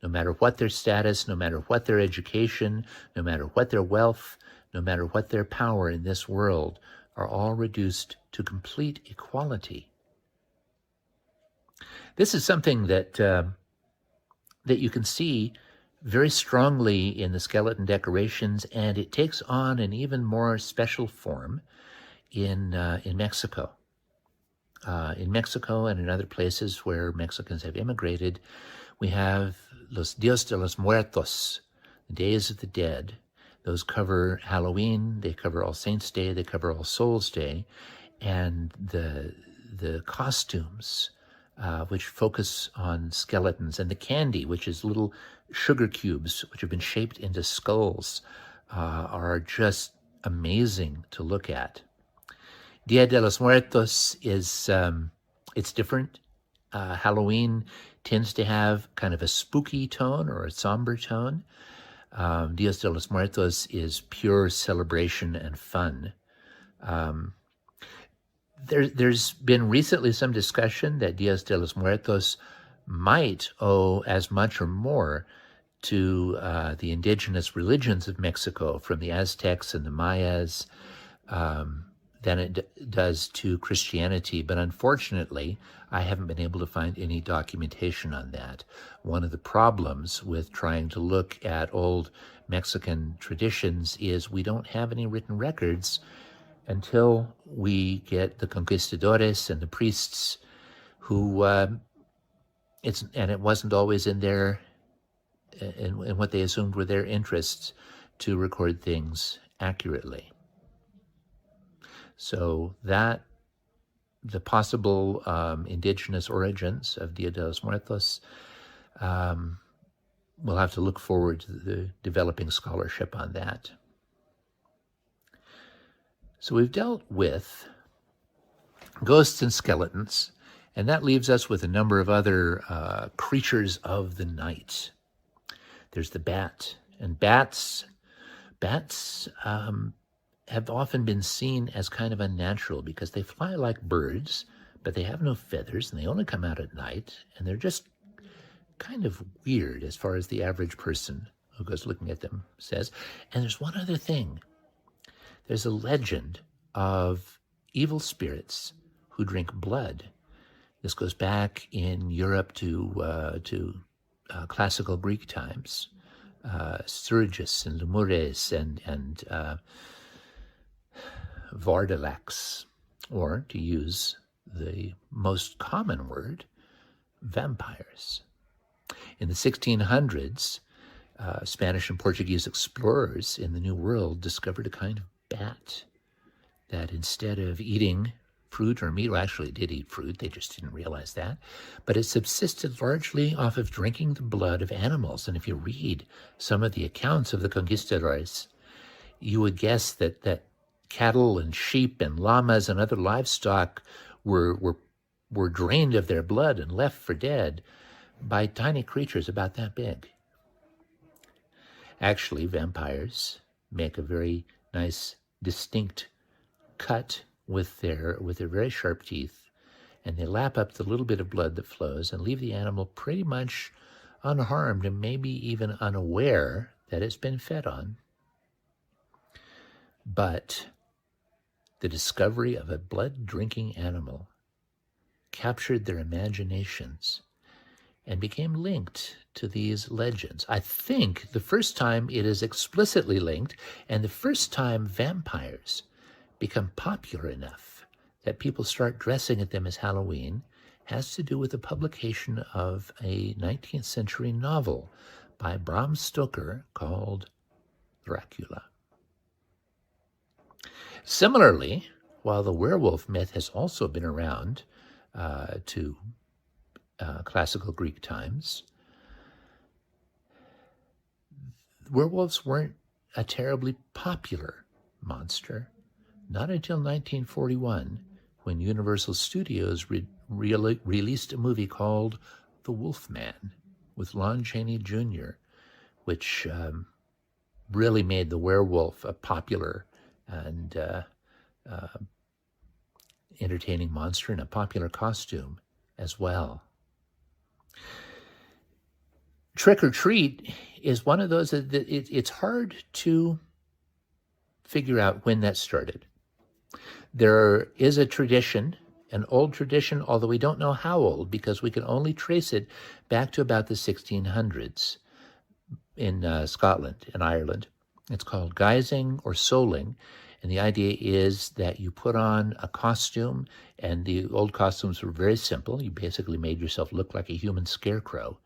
no matter what their status, no matter what their education, no matter what their wealth, no matter what their power in this world, are all reduced to complete equality. This is something that you can see very strongly in the skeleton decorations, and it takes on an even more special form in Mexico. In Mexico and in other places where Mexicans have immigrated, we have Los Dias de los Muertos, the Days of the Dead. Those cover Halloween, they cover All Saints' Day, they cover All Souls' Day, and the costumes, which focus on skeletons, and the candy, which is little sugar cubes which have been shaped into skulls, are just amazing to look at. Dia de los Muertos is it's different. Halloween tends to have kind of a spooky tone or a somber tone. Dias de los Muertos is pure celebration and fun. There's been recently some discussion that Dias de los Muertos might owe as much or more to the indigenous religions of Mexico, from the Aztecs and the Mayas, than it does to Christianity. But unfortunately, I haven't been able to find any documentation on that. One of the problems with trying to look at old Mexican traditions is we don't have any written records until we get the conquistadores and the priests who, it wasn't always in what they assumed were their interests to record things accurately. So that the possible indigenous origins of Dia de los Muertos, we'll have to look forward to the developing scholarship on that. So we've dealt with ghosts and skeletons, and that leaves us with a number of other creatures of the night. There's the bat, and bats have often been seen as kind of unnatural because they fly like birds, but they have no feathers, and they only come out at night, and they're just kind of weird as far as the average person who goes looking at them says. And there's one other thing. There's a legend of evil spirits who drink blood. This goes back in Europe to classical Greek times. Sergius and Lemures and Vardalax, or to use the most common word, vampires. In the 1600s, Spanish and Portuguese explorers in the New World discovered a kind of bat that, instead of eating fruit or meat, well, actually it did eat fruit, they just didn't realize that, but it subsisted largely off of drinking the blood of animals. And if you read some of the accounts of the conquistadores, you would guess that cattle and sheep and llamas and other livestock were drained of their blood and left for dead by tiny creatures about that big. Actually, vampires make a very nice, distinct cut with their very sharp teeth, and they lap up the little bit of blood that flows and leave the animal pretty much unharmed and maybe even unaware that it's been fed on. But the discovery of a blood-drinking animal captured their imaginations and became linked to these legends. I think the first time it is explicitly linked, and the first time vampires become popular enough that people start dressing at them as Halloween, has to do with the publication of a 19th century novel by Bram Stoker called Dracula. Similarly, while the werewolf myth has also been around to classical Greek times, werewolves weren't a terribly popular monster. Not until 1941, when Universal Studios released a movie called The Wolfman with Lon Chaney Jr., which really made the werewolf a popular and entertaining monster in a popular costume as well. Trick or treat is one of those that it's hard to figure out when that started. There is a tradition, an old tradition, although we don't know how old because we can only trace it back to about the 1600s in Scotland and Ireland. It's called guising or souling, and the idea is that you put on a costume, and the old costumes were very simple. You basically made yourself look like a human scarecrow,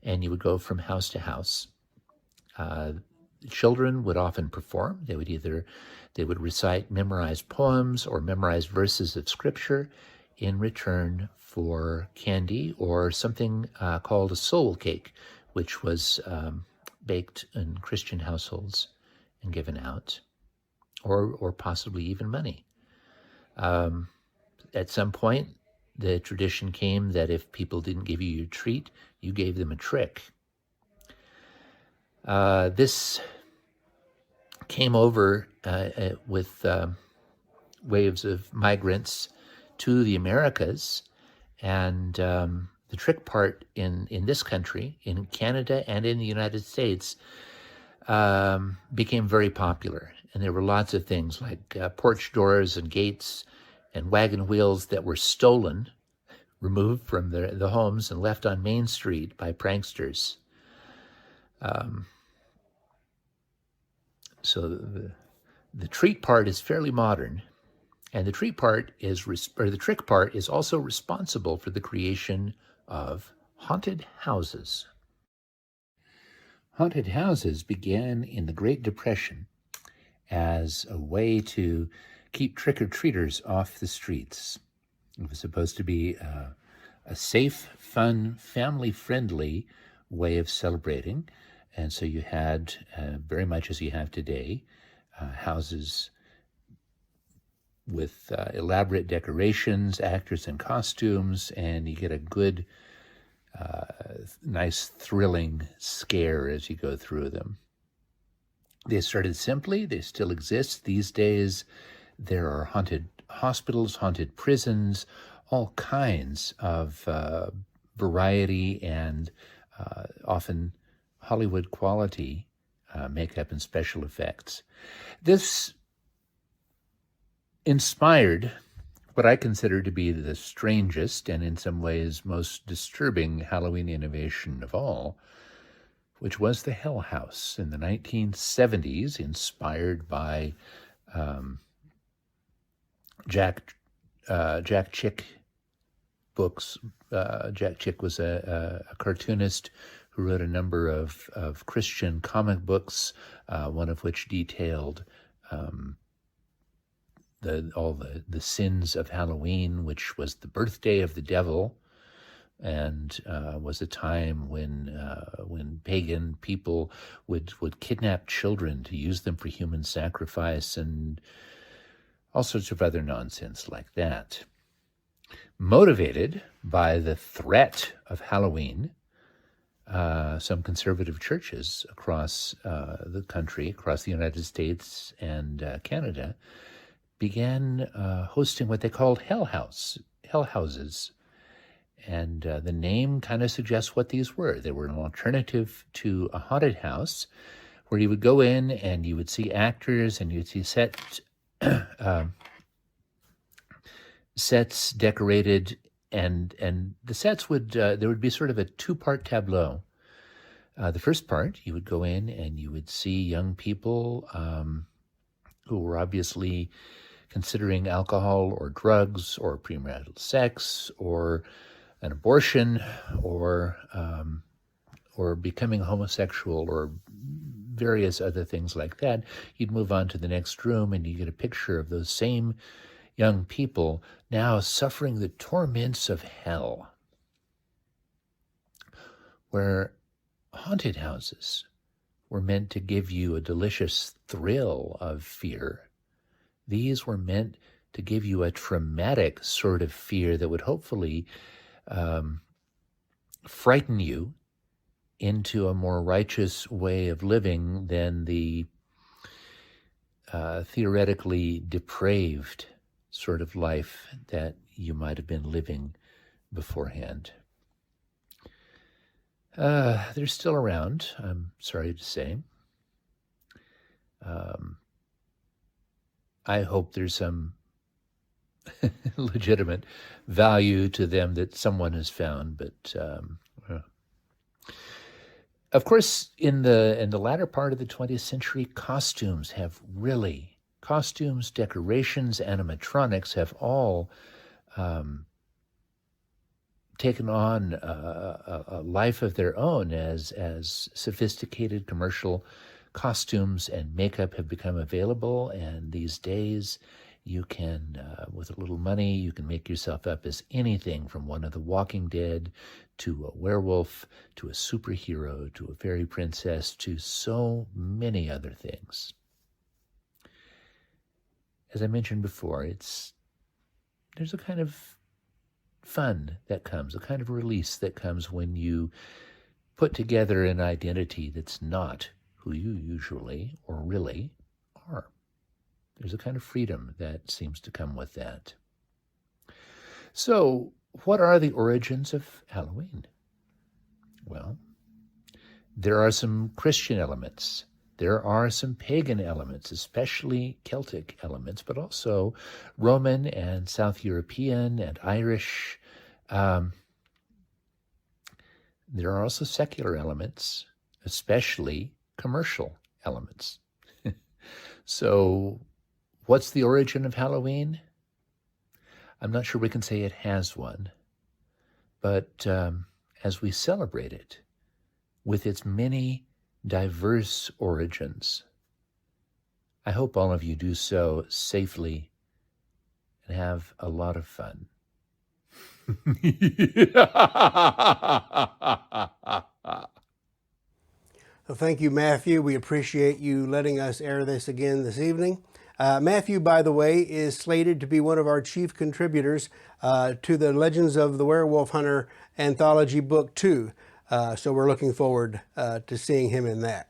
and you would go from house to house. children would often perform. They would recite memorized poems or memorized verses of scripture in return for candy or something called a soul cake, which was baked in Christian households and given out, or possibly even money. At some point, the tradition came that if people didn't give you your treat, you gave them a trick. This came over with waves of migrants to the Americas, and the trick part in this country, in Canada and in the United States, became very popular. And there were lots of things like porch doors and gates and wagon wheels that were stolen, removed from the homes and left on Main Street by pranksters. So the treat part is fairly modern, and the trick part is also responsible for the creation of haunted houses. Haunted houses began in the Great Depression as a way to keep trick-or-treaters off the streets. It was supposed to be a safe, fun, family-friendly way of celebrating. And so you had, very much as you have today, houses with elaborate decorations, actors in costumes, and you get a good, nice, thrilling scare as you go through them. They started simply. They still exist. These days, there are haunted hospitals, haunted prisons, all kinds of variety and often Hollywood quality makeup and special effects. This inspired what I consider to be the strangest and in some ways most disturbing Halloween innovation of all, which was the Hell House in the 1970s, inspired by Jack Chick books. Jack Chick was a cartoonist who wrote a number of Christian comic books, one of which detailed all the sins of Halloween, which was the birthday of the devil, and was a time when pagan people would kidnap children to use them for human sacrifice and all sorts of other nonsense like that. Motivated by the threat of Halloween, some conservative churches across the country, across the United States and Canada, began hosting what they called hell houses. And the name kind of suggests what these were. They were an alternative to a haunted house where you would go in and you would see actors and you'd see sets decorated, and the sets would, there would be sort of a two-part tableau. The first part, you would go in and you would see young people who were obviously considering alcohol or drugs or premarital sex or an abortion or becoming homosexual or various other things like that. You'd move on to the next room and you get a picture of those same young people now suffering the torments of hell, where haunted houses were meant to give you a delicious thrill of fear. These were meant to give you a traumatic sort of fear that would hopefully frighten you into a more righteous way of living than the theoretically depraved sort of life that you might have been living beforehand. They're still around, I'm sorry to say. I hope there's some legitimate value to them that someone has found, but of course, in the latter part of the 20th century, costumes, decorations, animatronics have all taken on a life of their own as sophisticated commercial costumes and makeup have become available, and these days you can, with a little money, you can make yourself up as anything from one of the Walking Dead to a werewolf to a superhero to a fairy princess to so many other things. As I mentioned before, there's a kind of fun that comes, a kind of release that comes when you put together an identity that's not who you usually or really are. There's a kind of freedom that seems to come with that. So, what are the origins of Halloween? Well, there are some Christian elements. There are some pagan elements, especially Celtic elements, but also Roman and South European and Irish. There are also secular elements, especially commercial elements. So, what's the origin of Halloween? I'm not sure we can say it has one, but as we celebrate it with its many diverse origins, I hope all of you do so safely and have a lot of fun. Well, thank you, Matthew. We appreciate you letting us air this again this evening. Matthew, by the way, is slated to be one of our chief contributors to the Legends of the Werewolf Hunter Anthology Book 2. So we're looking forward to seeing him in that.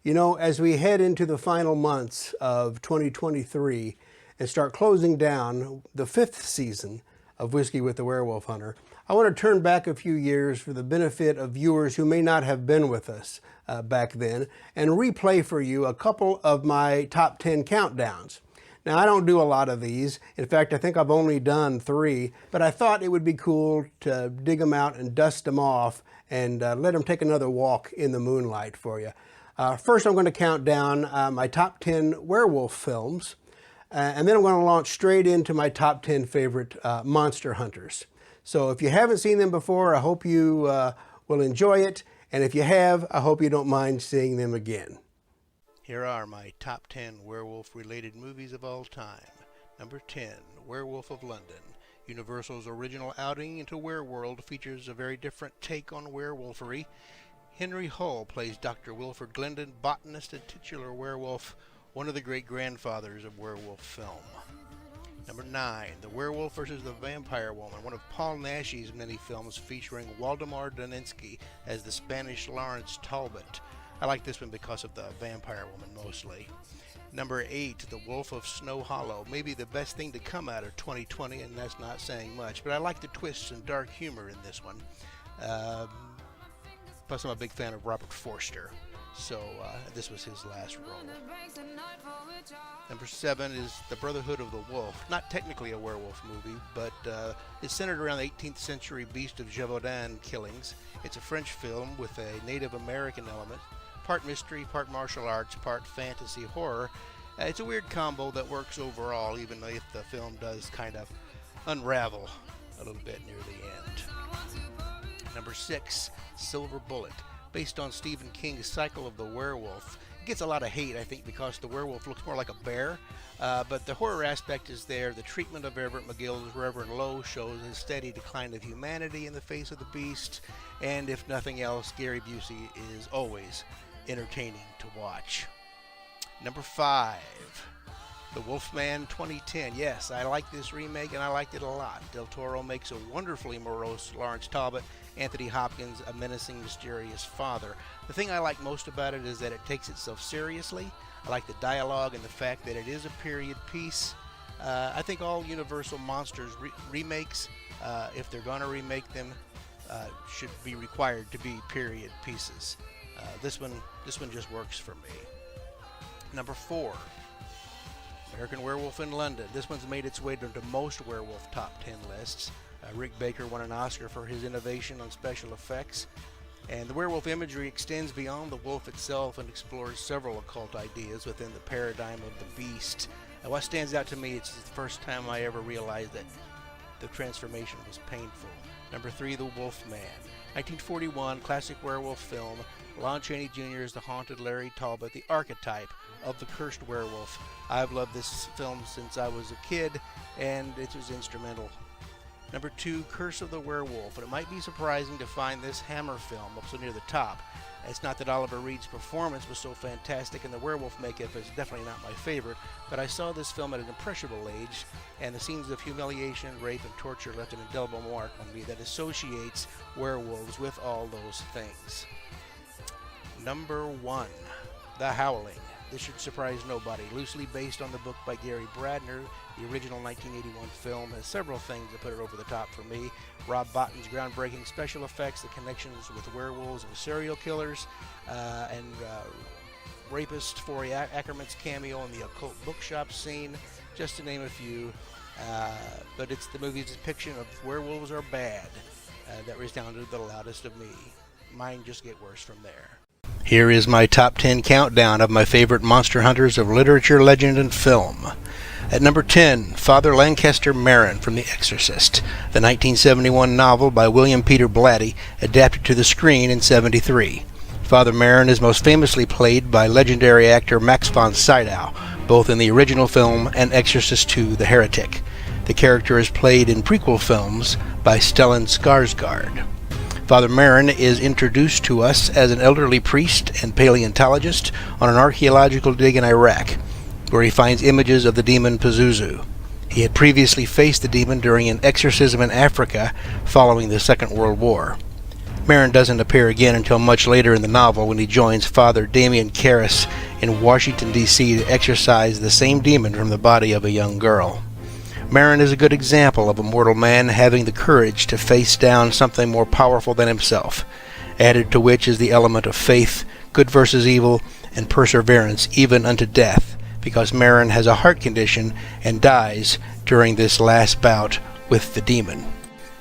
You know, as we head into the final months of 2023 and start closing down the 5th season of Whiskey with the Werewolf Hunter, I want to turn back a few years for the benefit of viewers who may not have been with us back then and replay for you a couple of my top 10 countdowns. Now, I don't do a lot of these. In fact, I think I've only done 3, but I thought it would be cool to dig them out and dust them off and let them take another walk in the moonlight for you. First, I'm going to count down my top 10 werewolf films, and then I'm going to launch straight into my top 10 favorite monster hunters. So if you haven't seen them before, I hope you will enjoy it. And if you have, I hope you don't mind seeing them again. Here are my top 10 werewolf-related movies of all time. Number 10, Werewolf of London. Universal's original outing into Wereworld features a very different take on werewolfery. Henry Hull plays Dr. Wilford Glendon, botanist and titular werewolf, one of the great-grandfathers of werewolf film. Number 9, The Werewolf vs. the Vampire Woman, one of Paul Naschy's many films featuring Waldemar Daninsky as the Spanish Lawrence Talbot. I like this one because of the vampire woman mostly. Number 8, The Wolf of Snow Hollow, maybe the best thing to come out of 2020, and that's not saying much, but I like the twists and dark humor in this one. Plus I'm a big fan of Robert Forster, so this was his last role. Number 7 is The Brotherhood of the Wolf. Not technically a werewolf movie, but it's centered around the 18th century Beast of Gévaudan killings. It's a French film with a Native American element, part mystery, part martial arts, part fantasy horror. It's a weird combo that works overall, even though if the film does kind of unravel a little bit near the end. Number 6, Silver Bullet, based on Stephen King's Cycle of the Werewolf. It gets a lot of hate, I think, because the werewolf looks more like a bear, but the horror aspect is there. The treatment of Everett McGill's Reverend Lowe shows a steady decline of humanity in the face of the beast, and if nothing else, Gary Busey is always entertaining to watch. Number 5, The Wolfman 2010. Yes, I like this remake, and I liked it a lot. Del Toro makes a wonderfully morose Lawrence Talbot, Anthony Hopkins a menacing, mysterious father. The thing I like most about it is that it takes itself seriously. I like the dialogue and the fact that it is a period piece. I think all Universal Monsters remakes, if they're going to remake them, should be required to be period pieces. This one just works for me. Number 4, American Werewolf in London. This one's made its way into most werewolf top 10 lists. Rick Baker won an Oscar for his innovation on special effects. And the werewolf imagery extends beyond the wolf itself and explores several occult ideas within the paradigm of the beast. What stands out to me, it's the first time I ever realized that the transformation was painful. Number 3, The Wolfman. 1941 classic werewolf film. Lon Chaney Jr. is the haunted Larry Talbot, the archetype of the cursed werewolf. I've loved this film since I was a kid, and it was instrumental. Number 2, Curse of the Werewolf. And it might be surprising to find this Hammer film up so near the top. It's not that Oliver Reed's performance was so fantastic, and the werewolf makeup is definitely not my favorite, but I saw this film at an impressionable age, and the scenes of humiliation, rape, and torture left an indelible mark on me that associates werewolves with all those things. Number 1, The Howling. This should surprise nobody. Loosely based on the book by Gary Bradner, the original 1981 film has several things that put it over the top for me. Rob Bottin's groundbreaking special effects, the connections with werewolves and serial killers, and rapist Forey Ackerman's cameo in the occult bookshop scene, just to name a few. But it's the movie's depiction of werewolves are bad that resounded the loudest of me. Mine just get worse from there. Here is my top 10 countdown of my favorite monster hunters of literature, legend, and film. At number 10, Father Lancaster Marin from The Exorcist, the 1971 novel by William Peter Blatty, adapted to the screen in '73. Father Marin is most famously played by legendary actor Max von Sydow, both in the original film and Exorcist II: The Heretic. The character is played in prequel films by Stellan Skarsgård. Father Marin is introduced to us as an elderly priest and paleontologist on an archaeological dig in Iraq, where he finds images of the demon Pazuzu. He had previously faced the demon during an exorcism in Africa following the Second World War. Marin doesn't appear again until much later in the novel, when he joins Father Damien Karras in Washington, D.C. to exorcise the same demon from the body of a young girl. Marin is a good example of a mortal man having the courage to face down something more powerful than himself, added to which is the element of faith, good versus evil, and perseverance even unto death, because Marin has a heart condition and dies during this last bout with the demon.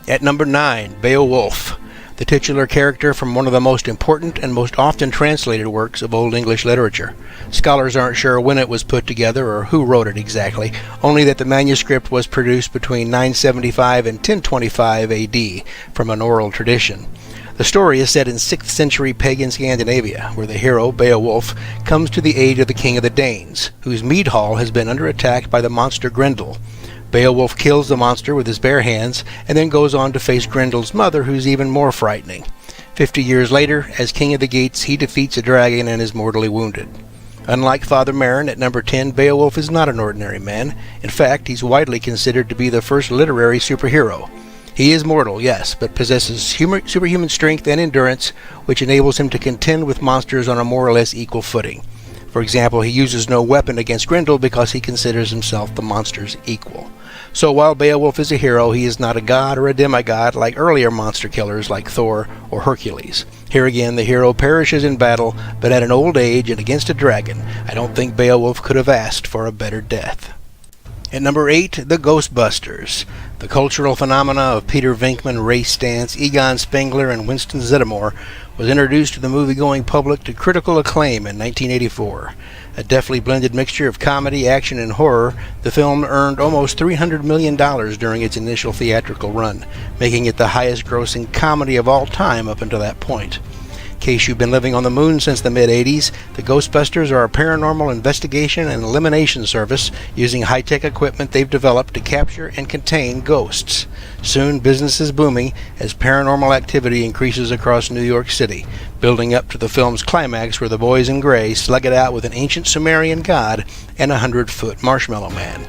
At number 9, Beowulf, the titular character from one of the most important and most often translated works of Old English literature. Scholars aren't sure when it was put together or who wrote it exactly, only that the manuscript was produced between 975 and 1025 AD from an oral tradition. The story is set in 6th century pagan Scandinavia, where the hero, Beowulf, comes to the aid of the king of the Danes, whose mead hall has been under attack by the monster Grendel. Beowulf kills the monster with his bare hands, and then goes on to face Grendel's mother, who's even more frightening. 50 years later, as King of the Geats, he defeats a dragon and is mortally wounded. Unlike Father Marin, at number 10, Beowulf is not an ordinary man. In fact, he's widely considered to be the first literary superhero. He is mortal, yes, but possesses superhuman strength and endurance, which enables him to contend with monsters on a more or less equal footing. For example, he uses no weapon against Grendel because he considers himself the monster's equal. So while Beowulf is a hero, he is not a god or a demigod like earlier monster killers like Thor or Hercules. Here again, the hero perishes in battle, but at an old age and against a dragon. I don't think Beowulf could have asked for a better death. At number 8, The Ghostbusters, the cultural phenomena of Peter Venkman, Ray Stantz, Egon Spengler, and Winston Zeddemore, was introduced to the movie-going public to critical acclaim in 1984. A deftly blended mixture of comedy, action, and horror, the film earned almost $300 million during its initial theatrical run, making it the highest-grossing comedy of all time up until that point. In case you've been living on the moon since the mid-'80s, the Ghostbusters are a paranormal investigation and elimination service using high-tech equipment they've developed to capture and contain ghosts. Soon, business is booming as paranormal activity increases across New York City, building up to the film's climax where the boys in gray slug it out with an ancient Sumerian god and a 100-foot marshmallow man.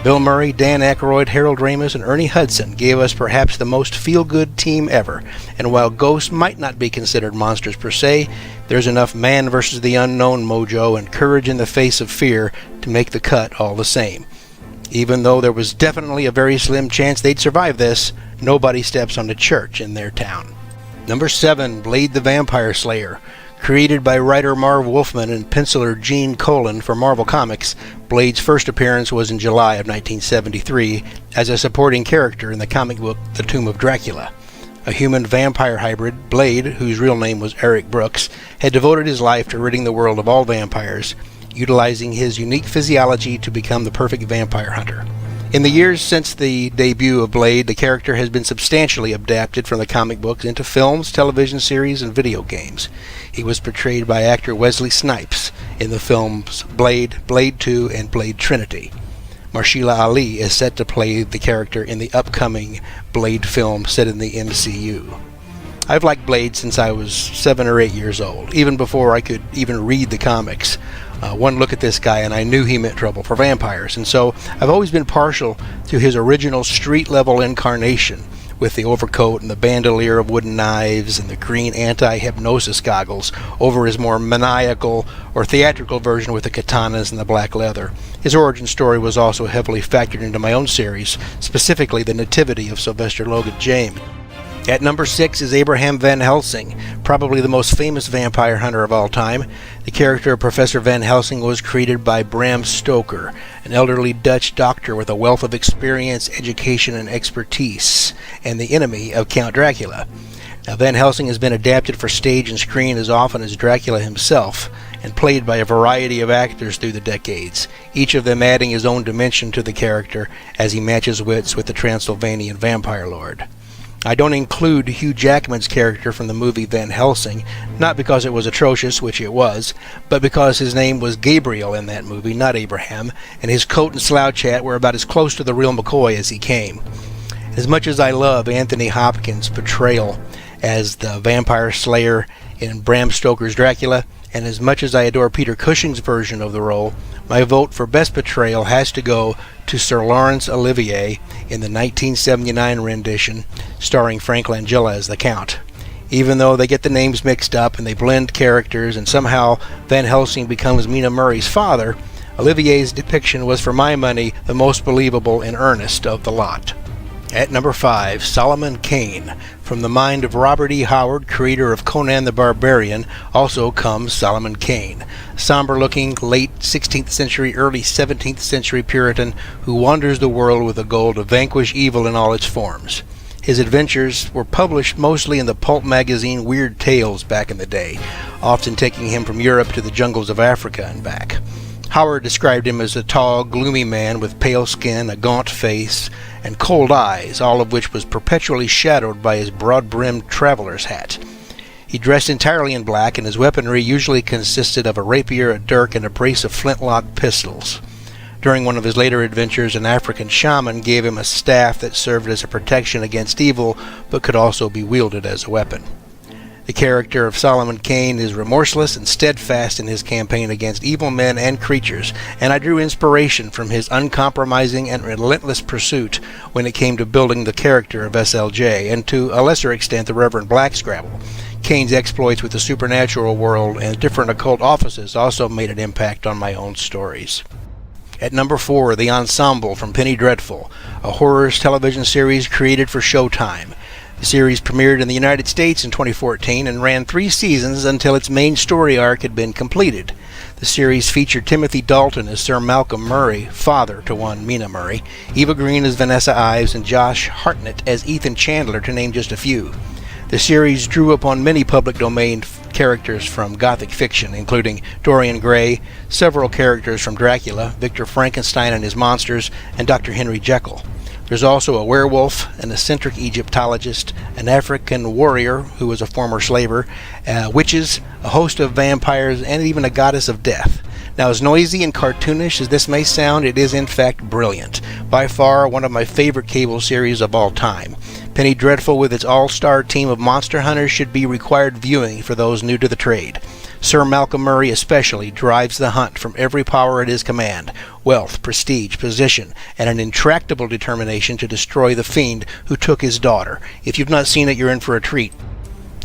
Bill Murray, Dan Aykroyd, Harold Ramis, and Ernie Hudson gave us perhaps the most feel-good team ever, and while ghosts might not be considered monsters per se, there's enough man versus the unknown mojo and courage in the face of fear to make the cut all the same. Even though there was definitely a very slim chance they'd survive this, nobody steps on the church in their town. Number 7, Blade the Vampire Slayer. Created by writer Marv Wolfman and penciler Gene Colan for Marvel Comics, Blade's first appearance was in July of 1973 as a supporting character in the comic book The Tomb of Dracula. A human-vampire hybrid, Blade, whose real name was Eric Brooks, had devoted his life to ridding the world of all vampires, utilizing his unique physiology to become the perfect vampire hunter. In the years since the debut of Blade, the character has been substantially adapted from the comic books into films, television series, and video games. He was portrayed by actor Wesley Snipes in the films Blade, Blade 2, and Blade Trinity. Mahershala Ali is set to play the character in the upcoming Blade film set in the MCU. I've liked Blade since I was 7 or 8 years old, even before I could even read the comics. One look at this guy and I knew he meant trouble for vampires, and so I've always been partial to his original street-level incarnation, with the overcoat and the bandolier of wooden knives and the green anti-hypnosis goggles over his more maniacal or theatrical version with the katanas and the black leather. His origin story was also heavily factored into my own series, specifically the nativity of Sylvester Logan James. At number 6 is Abraham Van Helsing, probably the most famous vampire hunter of all time. The character of Professor Van Helsing was created by Bram Stoker, an elderly Dutch doctor with a wealth of experience, education, and expertise, and the enemy of Count Dracula. Now, Van Helsing has been adapted for stage and screen as often as Dracula himself, and played by a variety of actors through the decades, each of them adding his own dimension to the character as he matches wits with the Transylvanian vampire lord. I don't include Hugh Jackman's character from the movie Van Helsing, not because it was atrocious, which it was, but because his name was Gabriel in that movie, not Abraham, and his coat and slouch hat were about as close to the real McCoy as he came. As much as I love Anthony Hopkins' portrayal as the vampire slayer in Bram Stoker's Dracula, and as much as I adore Peter Cushing's version of the role, my vote for best portrayal has to go to Sir Laurence Olivier in the 1979 rendition starring Frank Langella as the Count. Even though they get the names mixed up and they blend characters and somehow Van Helsing becomes Mina Murray's father, Olivier's depiction was for my money the most believable and earnest of the lot. At number 5, Solomon Kane. From the mind of Robert E. Howard, creator of Conan the Barbarian, also comes Solomon Kane, somber-looking, late 16th century, early 17th century Puritan who wanders the world with a goal to vanquish evil in all its forms. His adventures were published mostly in the pulp magazine Weird Tales back in the day, often taking him from Europe to the jungles of Africa and back. Howard described him as a tall, gloomy man with pale skin, a gaunt face, and cold eyes, all of which was perpetually shadowed by his broad-brimmed traveler's hat. He dressed entirely in black, and his weaponry usually consisted of a rapier, a dirk, and a brace of flintlock pistols. During one of his later adventures, an African shaman gave him a staff that served as a protection against evil, but could also be wielded as a weapon. The character of Solomon Kane is remorseless and steadfast in his campaign against evil men and creatures, and I drew inspiration from his uncompromising and relentless pursuit when it came to building the character of SLJ, and to a lesser extent the Reverend Blackscrabble. Kane's exploits with the supernatural world and different occult offices also made an impact on my own stories. At number 4, The Ensemble from Penny Dreadful, a horror television series created for Showtime. The series premiered in the United States in 2014 and ran 3 seasons until its main story arc had been completed. The series featured Timothy Dalton as Sir Malcolm Murray, father to one Mina Murray, Eva Green as Vanessa Ives, and Josh Hartnett as Ethan Chandler, to name just a few. The series drew upon many public domain characters from Gothic fiction, including Dorian Gray, several characters from Dracula, Victor Frankenstein and his monsters, and Dr. Henry Jekyll. There's also a werewolf, an eccentric Egyptologist, an African warrior who was a former slaver, witches, a host of vampires, and even a goddess of death. Now, as noisy and cartoonish as this may sound, it is in fact brilliant. By far one of my favorite cable series of all time. Penny Dreadful with its all-star team of monster hunters should be required viewing for those new to the trade. Sir Malcolm Murray especially drives the hunt from every power at his command: wealth, prestige, position, and an intractable determination to destroy the fiend who took his daughter. If you've not seen it, you're in for a treat.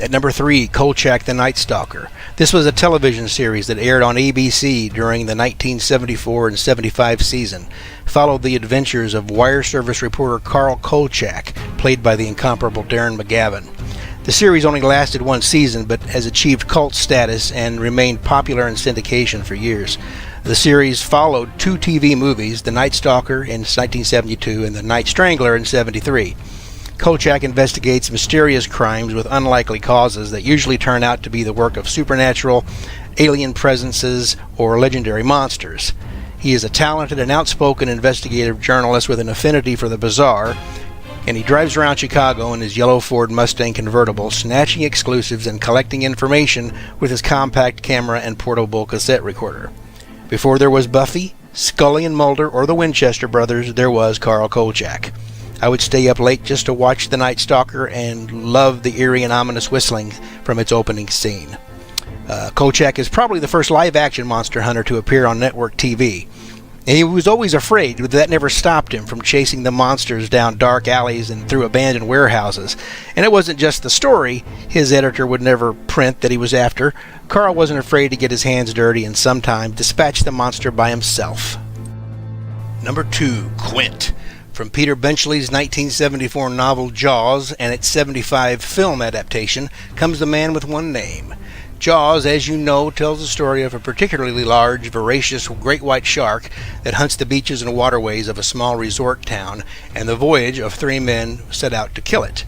At number 3, Kolchak the Night Stalker. This was a television series that aired on ABC during the 1974 and 75 season. Followed the adventures of wire service reporter Carl Kolchak, played by the incomparable Darren McGavin. The series only lasted 1 season, but has achieved cult status and remained popular in syndication for years. The series followed 2 TV movies, The Night Stalker in 1972 and The Night Strangler in 1973. Kolchak investigates mysterious crimes with unlikely causes that usually turn out to be the work of supernatural, alien presences, or legendary monsters. He is a talented and outspoken investigative journalist with an affinity for the bizarre, and he drives around Chicago in his yellow Ford Mustang convertible, snatching exclusives and collecting information with his compact camera and portable cassette recorder. Before there was Buffy, Scully and Mulder, or the Winchester brothers, there was Carl Kolchak. I would stay up late just to watch The Night Stalker and love the eerie and ominous whistling from its opening scene. Kolchak is probably the first live-action monster hunter to appear on network TV. And he was always afraid, but that never stopped him from chasing the monsters down dark alleys and through abandoned warehouses. And it wasn't just the story his editor would never print that he was after. Carl wasn't afraid to get his hands dirty and sometimes dispatch the monster by himself. Number 2, Quint. From Peter Benchley's 1974 novel Jaws and its 75 film adaptation comes The Man with One Name. Jaws, as you know, tells the story of a particularly large, voracious great white shark that hunts the beaches and waterways of a small resort town, and the voyage of 3 men set out to kill it.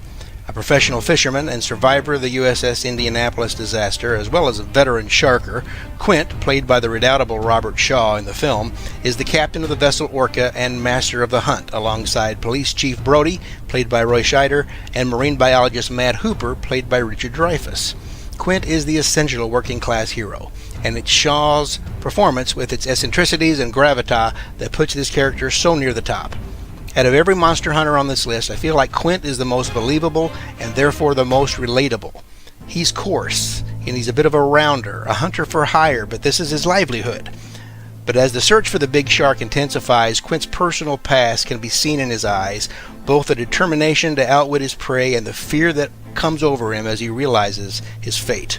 A professional fisherman and survivor of the USS Indianapolis disaster, as well as a veteran sharker, Quint, played by the redoubtable Robert Shaw in the film, is the captain of the vessel Orca and master of the hunt, alongside Police Chief Brody, played by Roy Scheider, and marine biologist Matt Hooper, played by Richard Dreyfuss. Quint is the essential working-class hero, and it's Shaw's performance with its eccentricities and gravitas that puts this character so near the top. Out of every monster hunter on this list, I feel like Quint is the most believable and therefore the most relatable. He's coarse, and he's a bit of a rounder, a hunter for hire, but this is his livelihood. But as the search for the big shark intensifies, Quint's personal past can be seen in his eyes, both the determination to outwit his prey and the fear that comes over him as he realizes his fate.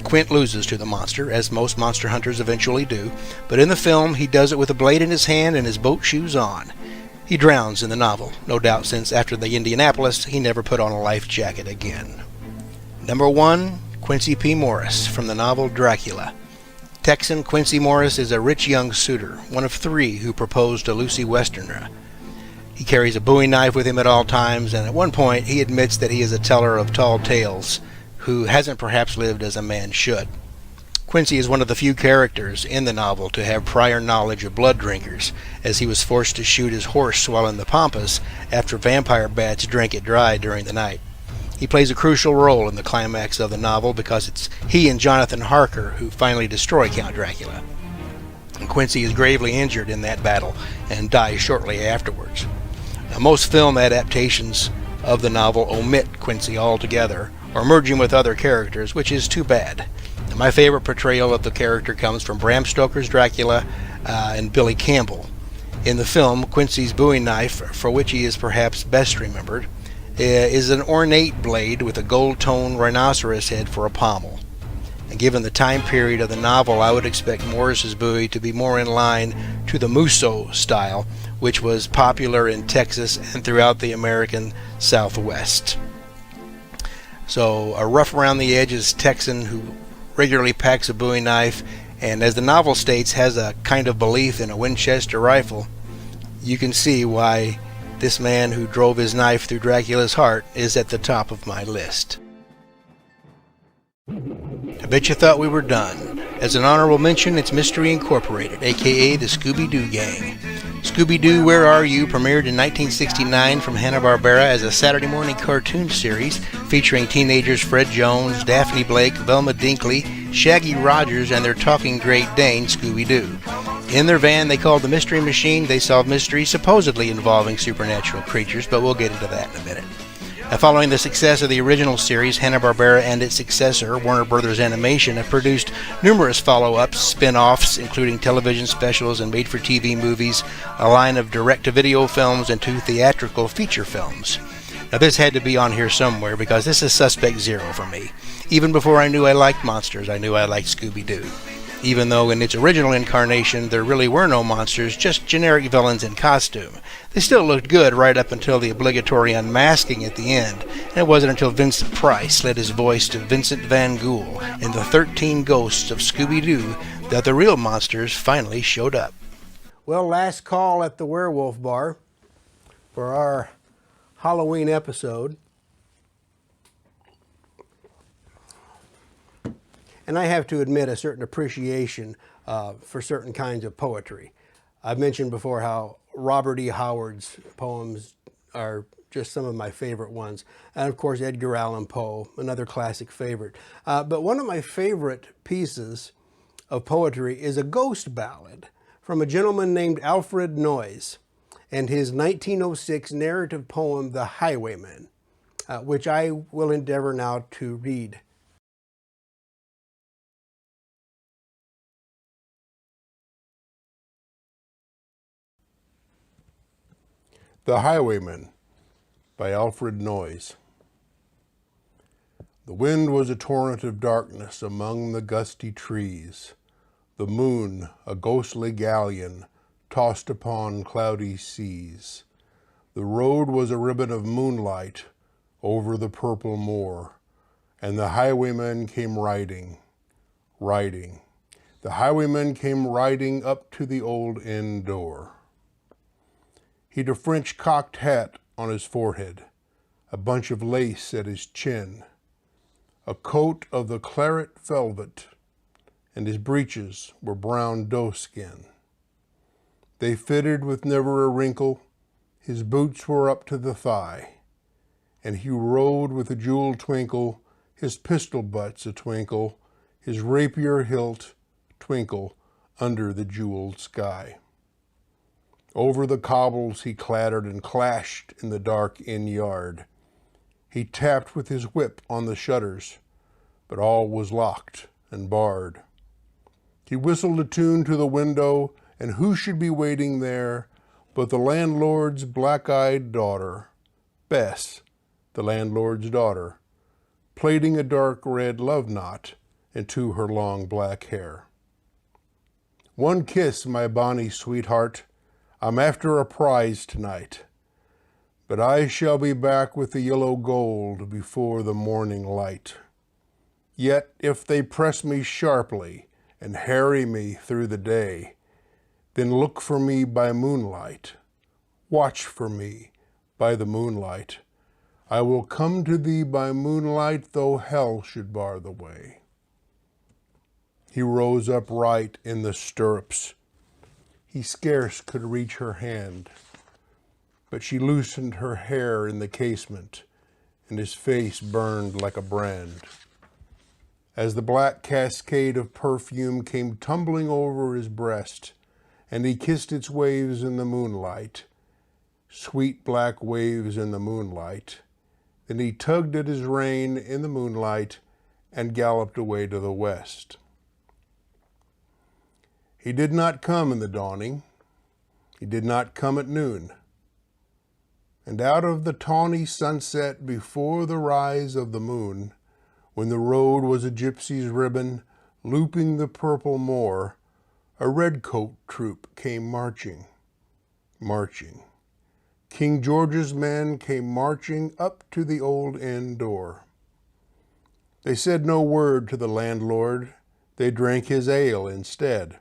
Quint loses to the monster, as most monster hunters eventually do, but in the film he does it with a blade in his hand and his boat shoes on. He drowns in the novel, no doubt, since after the Indianapolis he never put on a life jacket again. Number 1, Quincy P. Morris, from the novel Dracula. Texan Quincy Morris is a rich young suitor, one of 3 who proposed to Lucy Westenra. He carries a Bowie knife with him at all times, and at one point he admits that he is a teller of tall tales who hasn't perhaps lived as a man should. Quincy is one of the few characters in the novel to have prior knowledge of blood drinkers, as he was forced to shoot his horse while in the Pampas after vampire bats drank it dry during the night. He plays a crucial role in the climax of the novel because it's he and Jonathan Harker who finally destroy Count Dracula. And Quincy is gravely injured in that battle and dies shortly afterwards. Now, most film adaptations of the novel omit Quincy altogether or merge him with other characters, which is too bad. Now, my favorite portrayal of the character comes from Bram Stoker's Dracula and Billy Campbell. In the film, Quincy's Bowie knife, for which he is perhaps best remembered, is an ornate blade with a gold-toned rhinoceros head for a pommel. And given the time period of the novel, I would expect Morris's Bowie to be more in line to the Musso style, which was popular in Texas and throughout the American Southwest. So a rough around the edges Texan who regularly packs a Bowie knife and, as the novel states, has a kind of belief in a Winchester rifle. You can see why this man who drove his knife through Dracula's heart is at the top of my list. I bet you thought we were done. As an honorable mention, it's Mystery Incorporated, aka the Scooby-Doo Gang. Scooby-Doo, Where Are You? Premiered in 1969 from Hanna-Barbera as a Saturday morning cartoon series featuring teenagers Fred Jones, Daphne Blake, Velma Dinkley, Shaggy Rogers, and their talking Great Dane, Scooby-Doo. In their van they called the Mystery Machine, they solved mysteries supposedly involving supernatural creatures, but we'll get into that in a minute. Now, following the success of the original series, Hanna-Barbera and its successor, Warner Brothers Animation, have produced numerous follow-ups, spin-offs, including television specials and made-for-TV movies, a line of direct-to-video films, and 2 theatrical feature films. Now, this had to be on here somewhere because this is Suspect Zero for me. Even before I knew I liked monsters, I knew I liked Scooby-Doo. Even though in its original incarnation there really were no monsters, just generic villains in costume. They still looked good right up until the obligatory unmasking at the end, and it wasn't until Vincent Price lent his voice to Vincent Van Ghoul in The 13 Ghosts of Scooby-Doo that the real monsters finally showed up. Well, last call at the Werewolf Bar for our Halloween episode. And I have to admit a certain appreciation for certain kinds of poetry. I've mentioned before how Robert E. Howard's poems are just some of my favorite ones. And of course, Edgar Allan Poe, another classic favorite. But one of my favorite pieces of poetry is a ghost ballad from a gentleman named Alfred Noyes and his 1906 narrative poem, The Highwayman, which I will endeavor now to read. The Highwayman by Alfred Noyes. The wind was a torrent of darkness among the gusty trees, the moon a ghostly galleon tossed upon cloudy seas. The road was a ribbon of moonlight over the purple moor, and the highwayman came riding. The highwayman came riding up to the old inn door. He'd a French cocked hat on his forehead, a bunch of lace at his chin, a coat of the claret velvet, and his breeches were brown doeskin. They fitted with never a wrinkle, his boots were up to the thigh, and he rode with a jeweled twinkle, his pistol butts a twinkle, his rapier hilt twinkle under the jeweled sky. Over the cobbles he clattered and clashed in the dark inn yard. He tapped with his whip on the shutters, but all was locked and barred. He whistled a tune to the window, and who should be waiting there but the landlord's black-eyed daughter, Bess, the landlord's daughter, plaiting a dark red love knot into her long black hair. One kiss, my bonny sweetheart, I'm after a prize tonight, but I shall be back with the yellow gold before the morning light. Yet if they press me sharply and harry me through the day, then look for me by moonlight, watch for me by the moonlight. I will come to thee by moonlight, though hell should bar the way. He rose upright in the stirrups. He scarce could reach her hand, but she loosened her hair in the casement, and his face burned like a brand. As the black cascade of perfume came tumbling over his breast, and he kissed its waves in the moonlight, sweet black waves in the moonlight, then he tugged at his rein in the moonlight and galloped away to the west. He did not come in the dawning. He did not come at noon. And out of the tawny sunset before the rise of the moon, when the road was a gypsy's ribbon looping the purple moor, a redcoat troop came marching. King George's men came marching up to the old inn door. They said no word to the landlord. They drank his ale instead.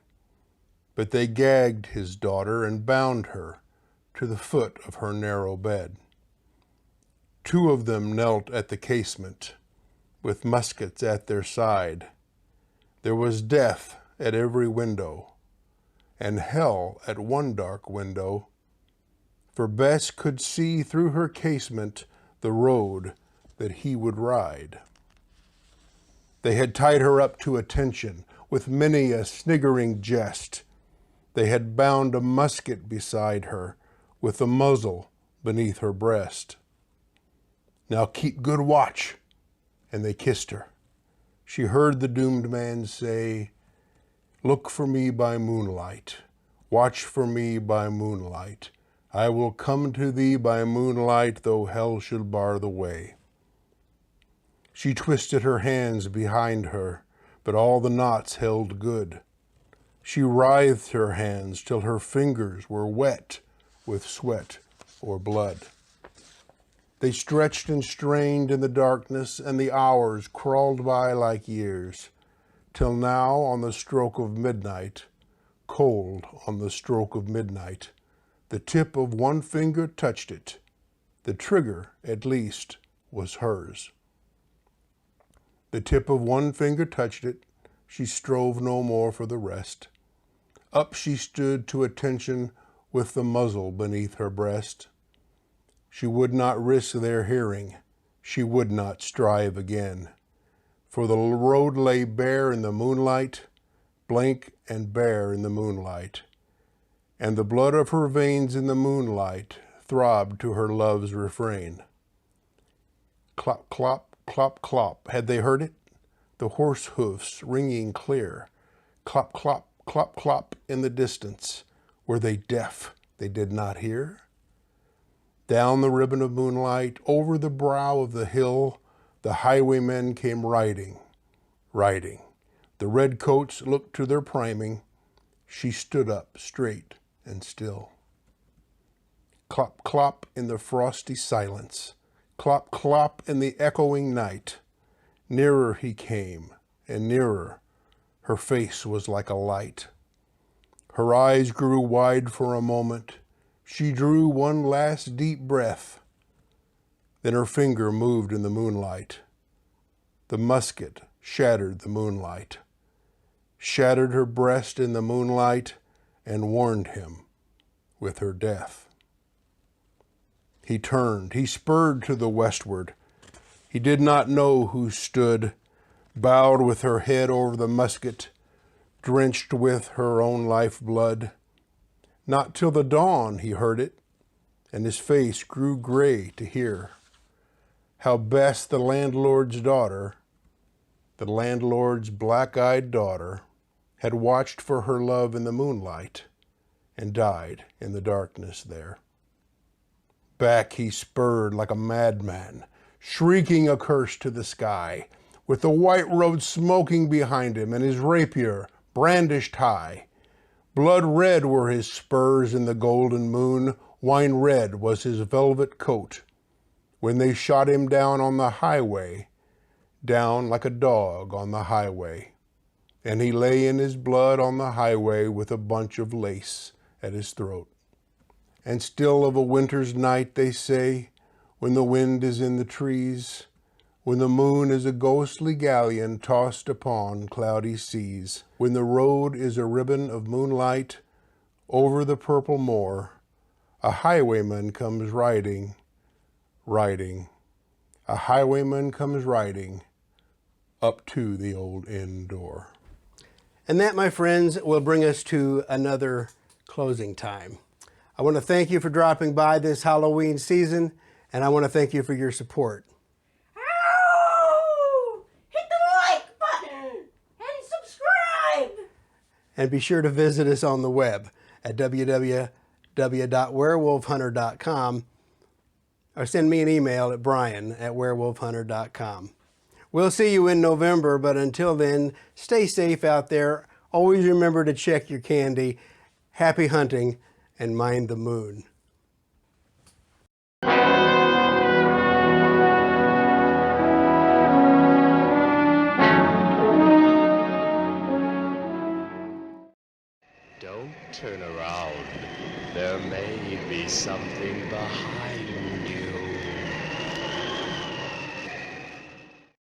But they gagged his daughter and bound her to the foot of her narrow bed. Two of them knelt at the casement, with muskets at their side. There was death at every window, and hell at one dark window, for Bess could see through her casement the road that he would ride. They had tied her up to attention with many a sniggering jest. They had bound a musket beside her with the muzzle beneath her breast. Now keep good watch, and they kissed her. She heard the doomed man say, look for me by moonlight, watch for me by moonlight. I will come to thee by moonlight, though hell should bar the way. She twisted her hands behind her, but all the knots held good. She writhed her hands till her fingers were wet with sweat or blood. They stretched and strained in the darkness, and the hours crawled by like years, till now on the stroke of midnight, cold on the stroke of midnight, the tip of one finger touched it. The trigger, at least, was hers. The tip of one finger touched it. She strove no more for the rest. Up she stood to attention with the muzzle beneath her breast. She would not risk their hearing. She would not strive again. For the road lay bare in the moonlight, blank and bare in the moonlight. And the blood of her veins in the moonlight throbbed to her love's refrain. Clop, clop, clop, clop. Had they heard it? The horse hoofs ringing clear. Clop, clop, clop, clop in the distance. Were they deaf? They did not hear? Down the ribbon of moonlight, over the brow of the hill, the highwaymen came riding, riding. The redcoats looked to their priming. She stood up straight and still. Clop, clop in the frosty silence. Clop, clop in the echoing night. Nearer he came, and nearer. Her face was like a light. Her eyes grew wide for a moment. She drew one last deep breath. Then her finger moved in the moonlight. The musket shattered the moonlight, shattered her breast in the moonlight, and warned him with her death. He turned, he spurred to the westward. He did not know who stood, bowed with her head over the musket, drenched with her own lifeblood. Not till the dawn he heard it, and his face grew gray to hear how Bess, the landlord's daughter, the landlord's black-eyed daughter, had watched for her love in the moonlight and died in the darkness there. Back he spurred like a madman, shrieking a curse to the sky, with the white road smoking behind him and his rapier brandished high. Blood red were his spurs in the golden moon, wine red was his velvet coat, when they shot him down on the highway, down like a dog on the highway. And he lay in his blood on the highway with a bunch of lace at his throat. And still of a winter's night, they say, when the wind is in the trees, when the moon is a ghostly galleon tossed upon cloudy seas, when the road is a ribbon of moonlight over the purple moor, a highwayman comes riding, riding. A highwayman comes riding up to the old inn door. And that, my friends, will bring us to another closing time. I want to thank you for dropping by this Halloween season, and I want to thank you for your support. Ow! Hit the like button and subscribe! And be sure to visit us on the web at www.werewolfhunter.com or send me an email at brian@werewolfhunter.com. We'll see you in November, but until then, stay safe out there. Always remember to check your candy. Happy hunting and mind the moon. Don't turn around. There may be something behind